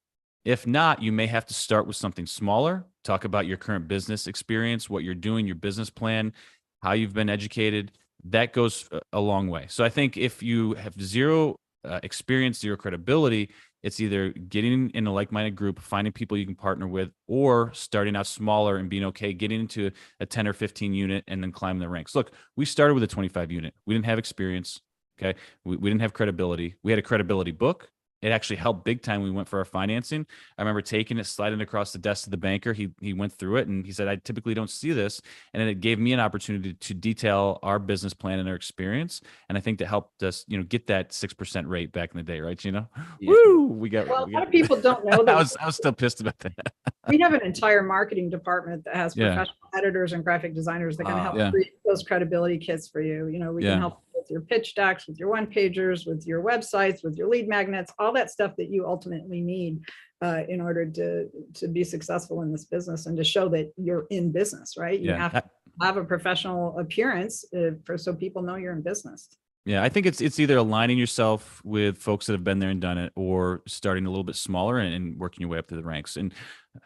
If not, you may have to start with something smaller, talk about your current business experience, what you're doing, your business plan, how you've been educated. That goes a long way. So I think if you have zero experience, zero credibility, it's either getting in a like-minded group, finding people you can partner with, or starting out smaller and being okay, getting into a 10 or 15 unit and then climbing the ranks. Look, we started with a 25 unit. We didn't have experience. Okay. We didn't have credibility. We had a credibility book. It actually helped big time when we went for our financing. I remember taking it, sliding it across the desk to the banker. He went through it, and he said, I typically don't see this. And then it gave me an opportunity to detail our business plan and our experience. And I think that helped us, get that 6% rate back in the day, right, Gino? Yeah. Woo! Well, a lot of people don't know I that. was still pissed about that. We have an entire marketing department that has Yeah. professional editors and graphic designers that can help Yeah. create those credibility kits for you. We Yeah. can help with your pitch decks, with your one pagers, with your websites, with your lead magnets, all that stuff that you ultimately need in order to be successful in this business and to show that you're in business, right? You have to have a professional appearance so people know you're in business. Yeah, I think it's either aligning yourself with folks that have been there and done it, or starting a little bit smaller and working your way up through the ranks. And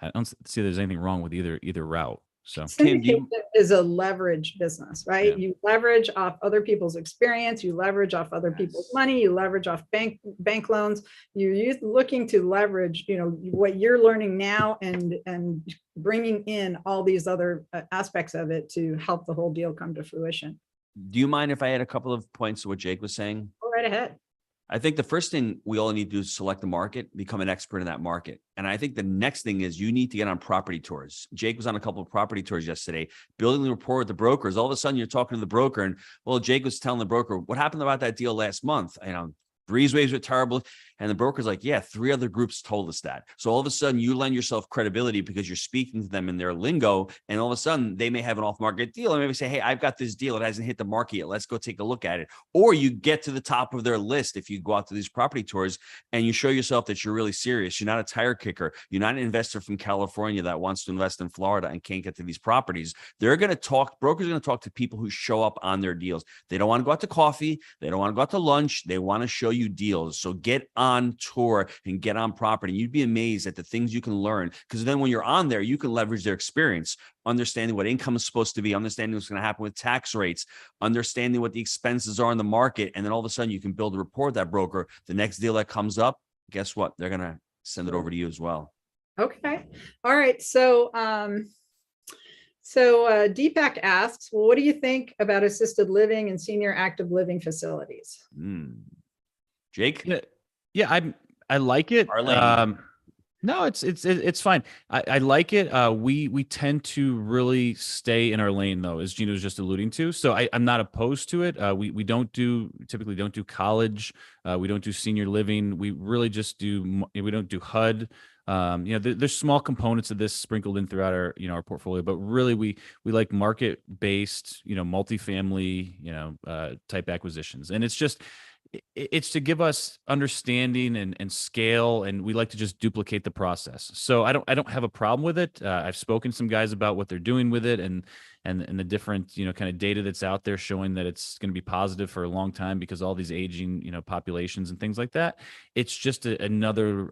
I don't see there's anything wrong with either route. So Syndication is a leverage business, right? Yeah. You leverage off other people's experience, you leverage off other people's money, you leverage off bank loans. You're looking to leverage, what you're learning now and bringing in all these other aspects of it to help the whole deal come to fruition. Do you mind if I add a couple of points to what Jake was saying? Go right ahead. I think the first thing we all need to do is select the market, become an expert in that market. And I think the next thing is you need to get on property tours. Jake was on a couple of property tours yesterday, building the rapport with the brokers. All of a sudden you're talking to the broker, and well, Jake was telling the broker, what happened about that deal last month? Breezeways were terrible. And the broker's like, yeah, 3 other groups told us that. So all of a sudden you lend yourself credibility because you're speaking to them in their lingo. And all of a sudden they may have an off market deal and maybe say, hey, I've got this deal. It hasn't hit the market yet. Let's go take a look at it. Or you get to the top of their list if you go out to these property tours and you show yourself that you're really serious. You're not a tire kicker. You're not an investor from California that wants to invest in Florida and can't get to these properties. Brokers are going to talk to people who show up on their deals. They don't want to go out to coffee. They don't want to go out to lunch. They want to show you deals. So get on tour and get on property. You'd be amazed at the things you can learn, because then when you're on there, you can leverage their experience, understanding what income is supposed to be, understanding what's going to happen with tax rates, understanding what the expenses are in the market. And then all of a sudden you can build a rapport with that broker. The next deal that comes up, guess what? They're going to send it over to you as well. Okay. All right. So, Deepak asks, well, what do you think about assisted living and senior active living facilities? Jake? Yeah, I like it. No, it's fine. I like it. We tend to really stay in our lane, though, as Gina was just alluding to. So I'm not opposed to it. We typically don't do college. We don't do senior living. We really just we don't do HUD. There's small components of this sprinkled in throughout our portfolio, but really we like market based, multifamily, type acquisitions. And it's to give us understanding and scale, and we like to just duplicate the process. So I don't have a problem with it. I've spoken to some guys about what they're doing with it and the different, kind of data that's out there showing that it's going to be positive for a long time because all these aging, populations and things like that. It's just another,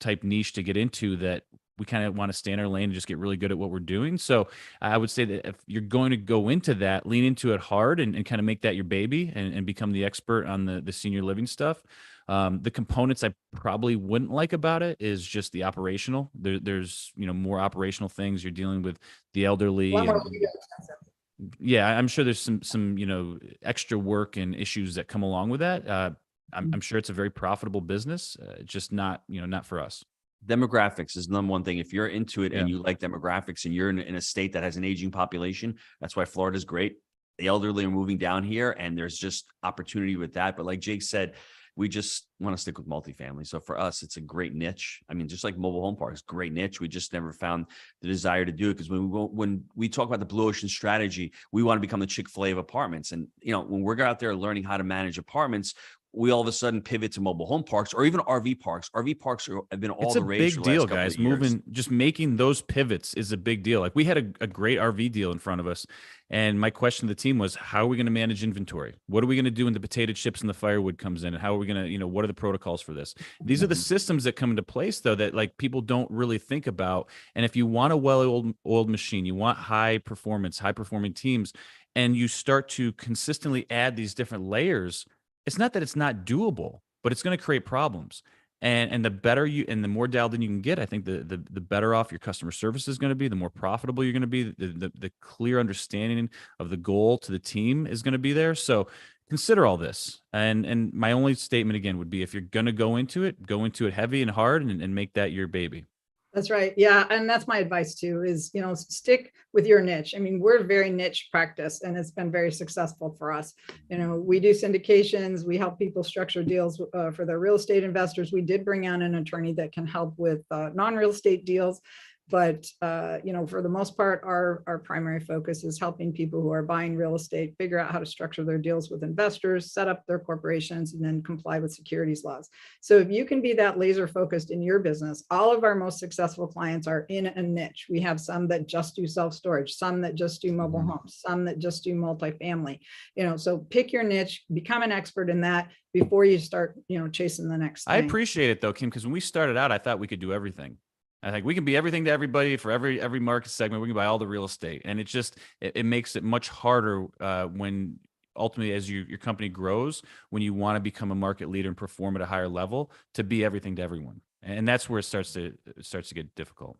type niche to get into that we kind of want to stay in our lane and just get really good at what we're doing. So I would say that if you're going to go into that, lean into it hard and kind of make that your baby and become the expert on the senior living stuff. The components I probably wouldn't like about it is just the operational. There's more operational things. You're dealing with the elderly. Yeah, I'm sure there's some extra work and issues that come along with that. I'm sure it's a very profitable business, just not for us. Demographics is the number one thing. If you're into it and you like demographics and you're in a state that has an aging population, that's why Florida is great. The elderly are moving down here and there's just opportunity with that. But like Jake said, we just want to stick with multifamily. So for us, it's a great niche. I mean, just like mobile home parks, great niche. We just never found the desire to do it because when we talk about the Blue Ocean strategy, we want to become the Chick-fil-A of apartments. And, when we're out there learning how to manage apartments, we all of a sudden pivot to mobile home parks or even RV parks. RV parks have been all the rage. It's a big deal, guys. Just making those pivots is a big deal. Like we had a great RV deal in front of us. And my question to the team was, how are we going to manage inventory? What are we going to do when the potato chips and the firewood comes in? And how are we going to, what are the protocols for this? These are the systems that come into place, though, that like people don't really think about. And if you want a well-oiled machine, you want high performing teams, and you start to consistently add these different layers, it's not that it's not doable, but it's going to create problems. And the better you and the more dialed in you can get, I think the better off your customer service is going to be, the more profitable you're going to be, the clear understanding of the goal to the team is going to be there. So consider all this. And my only statement again would be, if you're going to go into it heavy and hard and make that your baby. That's right. Yeah. And that's my advice too, is, stick with your niche. I mean, we're a very niche practice and it's been very successful for us. We do syndications. We help people structure deals for their real estate investors. We did bring on an attorney that can help with non-real estate deals. But, for the most part, our primary focus is helping people who are buying real estate figure out how to structure their deals with investors, set up their corporations, and then comply with securities laws. So if you can be that laser focused in your business, all of our most successful clients are in a niche. We have some that just do self-storage, some that just do mobile homes, some that just do multifamily. So pick your niche, become an expert in that before you start, chasing the next thing. I appreciate it though, Kim, because when we started out, I thought we could do everything. I think we can be everything to everybody for every market segment. We can buy all the real estate, and it makes it much harder when ultimately, as your company grows, when you want to become a market leader and perform at a higher level, to be everything to everyone, and that's where it starts to get difficult.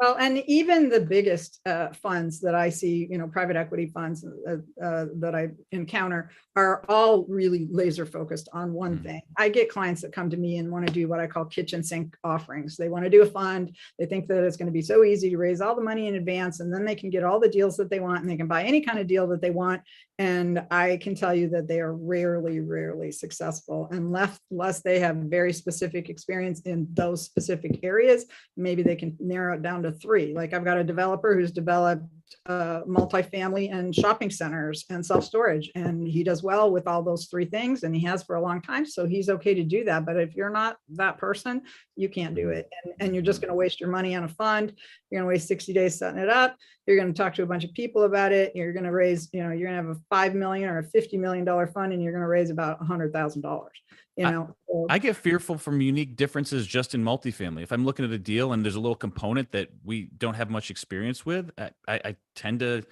Well, and even the biggest funds that I see, private equity funds that I encounter are all really laser focused on one thing. I get clients that come to me and want to do what I call kitchen sink offerings. They want to do a fund. They think that it's going to be so easy to raise all the money in advance, and then they can get all the deals that they want, and they can buy any kind of deal that they want. And I can tell you that they are rarely successful unless they have very specific experience in those specific areas. Maybe they can narrow it down to 3. Like I've got a developer who's developed multifamily and shopping centers and self-storage, and he does well with all those 3 things, and he has for a long time, so he's okay to do that. But if you're not that person, you can't do it, and you're just going to waste your money on a fund. You're going to waste 60 days setting it up. You're going to talk to a bunch of people about it. You're going to raise, you're going to have a $5 million or a $50 million fund, and you're going to raise about $100,000. I get fearful from unique differences just in multifamily. If I'm looking at a deal and there's a little component that we don't have much experience with, I tend to,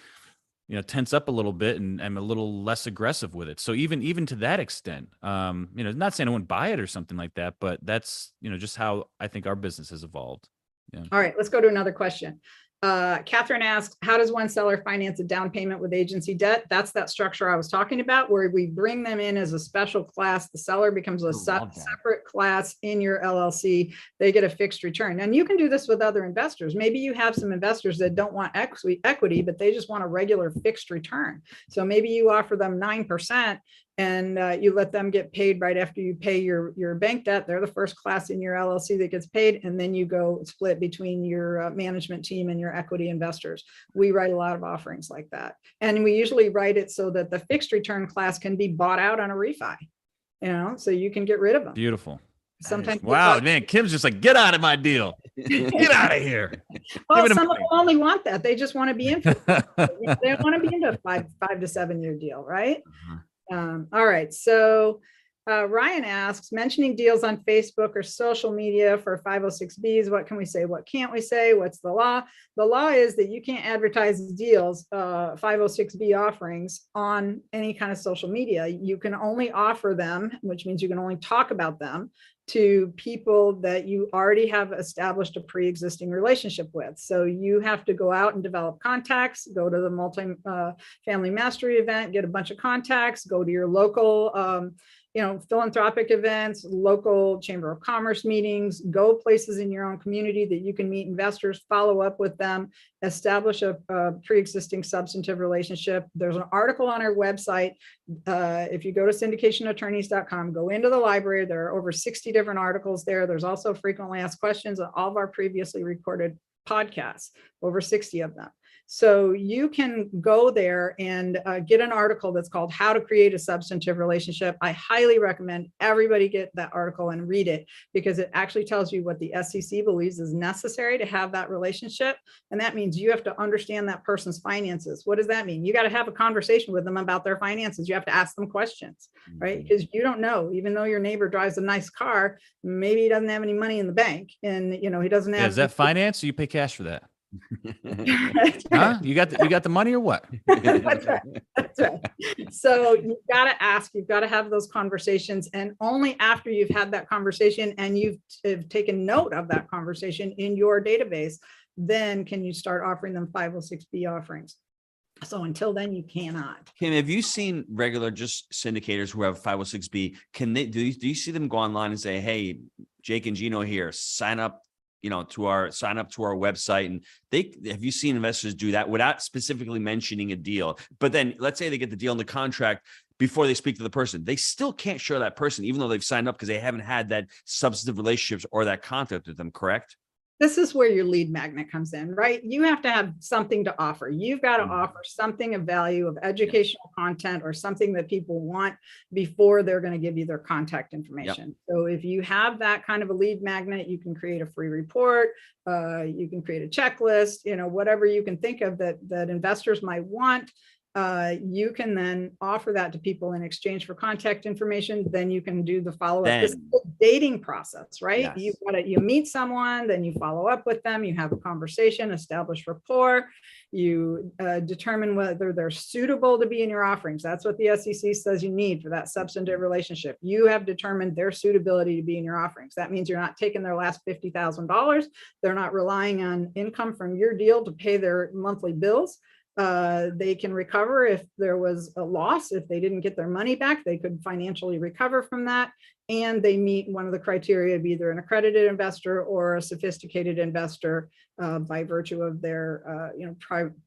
tense up a little bit, and I'm a little less aggressive with it. So even to that extent, not saying I wouldn't buy it or something like that, but that's, just how I think our business has evolved. Yeah. All right, let's go to another question. Catherine asks, how does one seller finance a down payment with agency debt? That's that structure I was talking about, where we bring them in as a special class. The seller becomes a separate class in your LLC. They get a fixed return. And you can do this with other investors. Maybe you have some investors that don't want equity, but they just want a regular fixed return. So maybe you offer them 9%, and you let them get paid right after you pay your bank debt. They're the first class in your LLC that gets paid, and then you go split between your management team and your equity investors. We write a lot of offerings like that, and we usually write it so that the fixed return class can be bought out on a refi, so you can get rid of them. Beautiful. Sometimes, wow, man, Kim's just like, get out of my deal. Get out of here. Well, some of them only want that. They just want to be in. They don't want to be into a 5 to 7 year deal, right? All right. So Ryan asks, mentioning deals on Facebook or social media for 506Bs, what can we say? What can't we say? What's the law? The law is that you can't advertise deals, 506B offerings, on any kind of social media. You can only offer them, which means you can only talk about them, to people that you already have established a pre-existing relationship with. So you have to go out and develop contacts, go to the multi-family mastery event, get a bunch of contacts, go to your local philanthropic events, local chamber of commerce meetings, go places in your own community that you can meet investors, follow up with them, establish a pre-existing substantive relationship. There's an article on our website. If you go to syndicationattorneys.com, go into the library, there are over 60 different articles there. There's also frequently asked questions on all of our previously recorded podcasts, over 60 of them. So you can go there and get an article that's called How to Create a Substantive Relationship. I highly recommend everybody get that article and read it, because it actually tells you what the SEC believes is necessary to have that relationship. And that means you have to understand that person's finances. What does that mean? You got to have a conversation with them about their finances. You have to ask them questions, right? Because you don't know, even though your neighbor drives a nice car, maybe he doesn't have any money in the bank, and he doesn't have. Is that finance, or you pay cash for that? Right. You got the money or what? That's right. So you've got to ask, you've got to have those conversations, and only after you've had that conversation and you've taken note of that conversation in your database, then can you start offering them 506B offerings. So until then, you cannot. Kim, have you seen regular just syndicators who have 506B? Can they do you see them go online and say, hey, Jake and Gino here, sign up to our website? And have you seen investors do that without specifically mentioning a deal? But then let's say they get the deal in the contract before they speak to the person. They still can't show that person, even though they've signed up, because they haven't had that substantive relationships or that contact with them, correct? This is where your lead magnet comes in, right? You have to have something to offer. You've got to offer something of value, of educational content, or something that people want before they're going to give you their contact information. Yep. So if you have that kind of a lead magnet, you can create a free report, you can create a checklist, whatever you can think of that investors might want. you can then offer that to people in exchange for contact information. Then you can do the follow-up. This is Then- the dating process, right? Yes. You meet someone, then you follow up with them, you have a conversation, establish rapport, you determine whether they're suitable to be in your offerings. That's what the SEC says you need for that substantive relationship. You have determined their suitability to be in your offerings. That means you're not taking their last $50,000. They're not relying on income from your deal to pay their monthly bills. They can recover if there was a loss. If they didn't get their money back, they could financially recover from that. And they meet one of the criteria of either an accredited investor or a sophisticated investor by virtue of their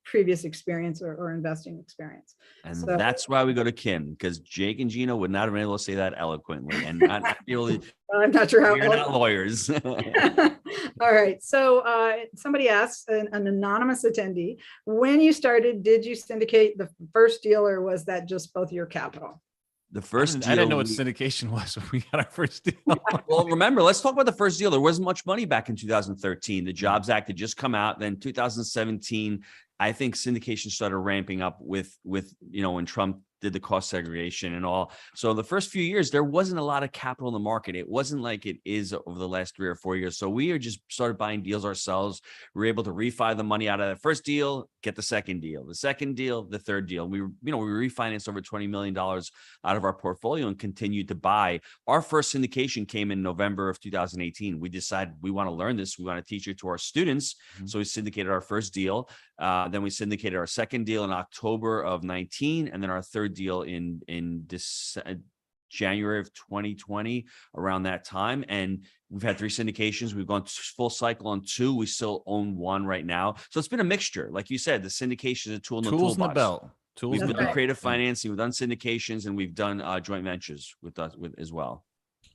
previous experience or investing experience. And So- that's why we go to Kim, because Jake and Gino would not have been able to say that eloquently. And not really, I'm not sure how. we're not lawyers. All right. So somebody asks, an anonymous attendee, when you started, did you syndicate the first deal, or was that just both your capital? The first I didn't know what we- syndication was when we got our first deal. Well, remember, let's talk about the first deal. There wasn't much money back in 2013. The Jobs Act had just come out. Then 2017, I think syndication started ramping up with when Trump did the cost segregation and all. So the first few years, there wasn't a lot of capital in the market. It wasn't like it is over the last 3 or 4 years. So we are just started buying deals ourselves. We were able to refi the money out of that first deal, get the second deal, the third deal. We refinanced over $20 million out of our portfolio and continued to buy. Our first syndication came in November of 2018. We decided we want to learn this. We want to teach it to our students. Mm-hmm. So we syndicated our first deal. Then we syndicated our second deal in October of 19, and then our third deal in January of 2020, around that time. And we've had 3 syndications. We've gone full cycle on 2. We still own 1 right now. So it's been a mixture. Like you said, the syndication is a tool in the Tools in the toolbox. belt. Tools We've in the done right. belt. creative financing, we've done syndications, and we've done joint ventures with as well.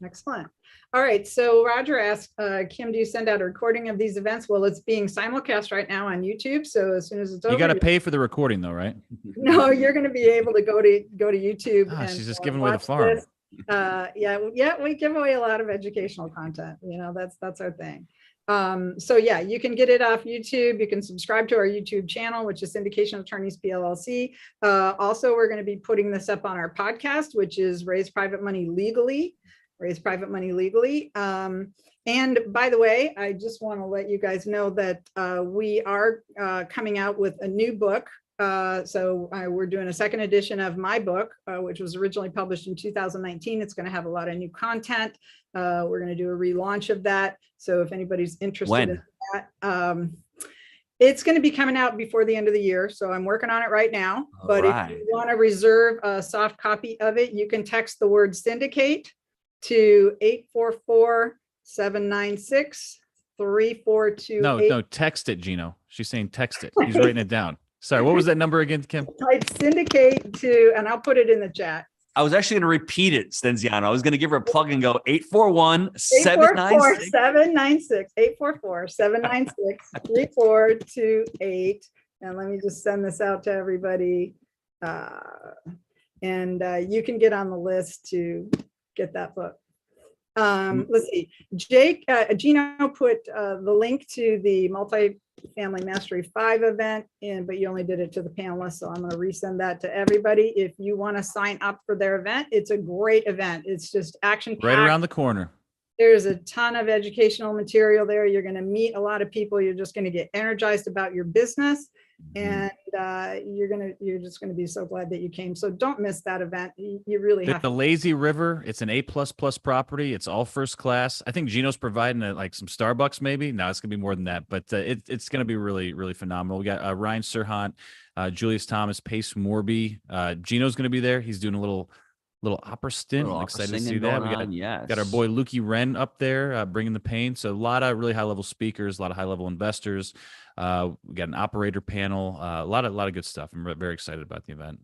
Excellent. All right. So Roger asked, Kim, do you send out a recording of these events? Well, it's being simulcast right now on YouTube. So as soon as it's over, You got to pay for the recording though, right? no, you're going to be able to go to YouTube. Ah, and she's just giving away the watch farm. this. Yeah, we give away a lot of educational content. That's our thing. So yeah, you can get it off YouTube. You can subscribe to our YouTube channel, which is Syndication Attorneys PLLC. Also, we're going to be putting this up on our podcast, which is Raise Private Money Legally. And by the way, I just want to let you guys know that we are coming out with a new book. So we're doing a second edition of my book, which was originally published in 2019. It's going to have a lot of new content. We're going to do a relaunch of that. So if anybody's interested in that, it's going to be coming out before the end of the year. So I'm working on it right now. All But right. if you want to reserve a soft copy of it, you can text the word syndicate to 844-796-3428. No, text it, Gino. She's saying text it. He's writing it down. Sorry, what was that number again, Kim? Type syndicate to, and I'll put it in the chat. I was actually going to repeat it, Stenziano. I was going to give her a plug and go 841-796. 844-796-3428. And let me just send this out to everybody. And you can get on the list to get that book. Let's see. Gino put the link to the Multifamily Mastery 5 event in, but you only did it to the panelists. So I'm going to resend that to everybody. If you want to sign up for their event, it's a great event. It's just action Right around the corner. There's a ton of educational material there. You're going to meet a lot of people. You're just going to get energized about your business. And you're just going to be so glad that you came. So don't miss that event. You really have The to. Lazy River, it's an A++ property. It's all first class. I think Gino's providing like some Starbucks maybe. No, it's going to be more than that, but it's going to be really, really phenomenal. We got Ryan Serhant, Julius Thomas, Pace Morby. Gino's going to be there. He's doing a little opera stint. I'm excited to see that. We got our boy Lukey Wren up there bringing the pain. So a lot of really high level speakers, a lot of high level investors. We got an operator panel, a lot of good stuff. I'm very excited about the event.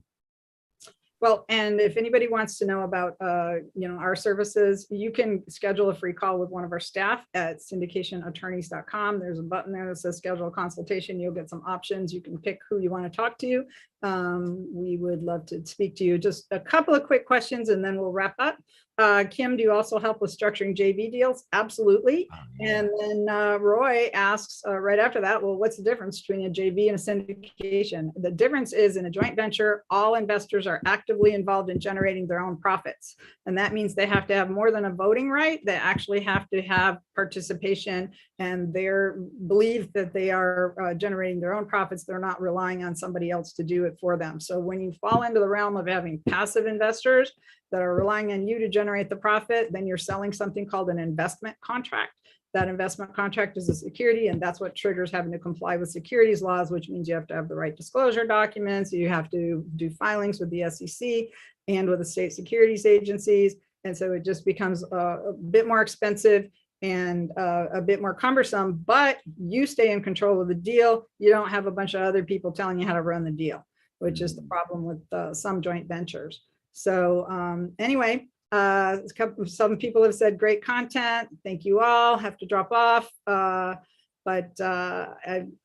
Well, and if anybody wants to know about, our services, you can schedule a free call with one of our staff at syndicationattorneys.com. There's a button there that says schedule a consultation. You'll get some options. You can pick who you want to talk to. We would love to speak to you. Just a couple of quick questions and then we'll wrap up. Kim, do you also help with structuring JV deals? Absolutely. Oh, yeah. And then Roy asks right after that, well, what's the difference between a JV and a syndication? The difference is in a joint venture, all investors are actively involved in generating their own profits. And that means they have to have more than a voting right. They actually have to have participation, and they believe that they are generating their own profits. They're not relying on somebody else to do it for them. So when you fall into the realm of having passive investors that are relying on you to generate the profit, then you're selling something called an investment contract. That investment contract is a security, and that's what triggers having to comply with securities laws, which means you have to have the right disclosure documents, you have to do filings with the SEC and with the state securities agencies. And so it just becomes a bit more expensive and a bit more cumbersome, but you stay in control of the deal. You don't have a bunch of other people telling you how to run the deal, which is the problem with some joint ventures. So anyway, some people have said great content. Thank you all. Have to drop off. But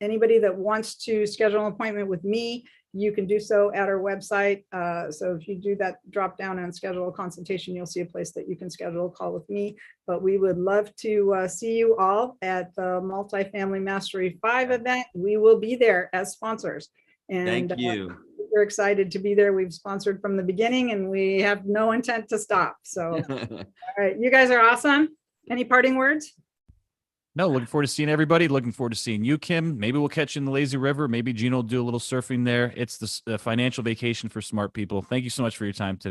anybody that wants to schedule an appointment with me, you can do so at our website. So if you do that drop down and schedule a consultation, you'll see a place that you can schedule a call with me. But we would love to see you all at the Multifamily Mastery 5 event. We will be there as sponsors. And Thank you. we're excited to be there. We've sponsored from the beginning and we have no intent to stop. So, all right, you guys are awesome. Any parting words? No, looking forward to seeing everybody. Looking forward to seeing you, Kim. Maybe we'll catch you in the lazy river. Maybe Gino will do a little surfing there. It's the financial vacation for smart people. Thank you so much for your time today.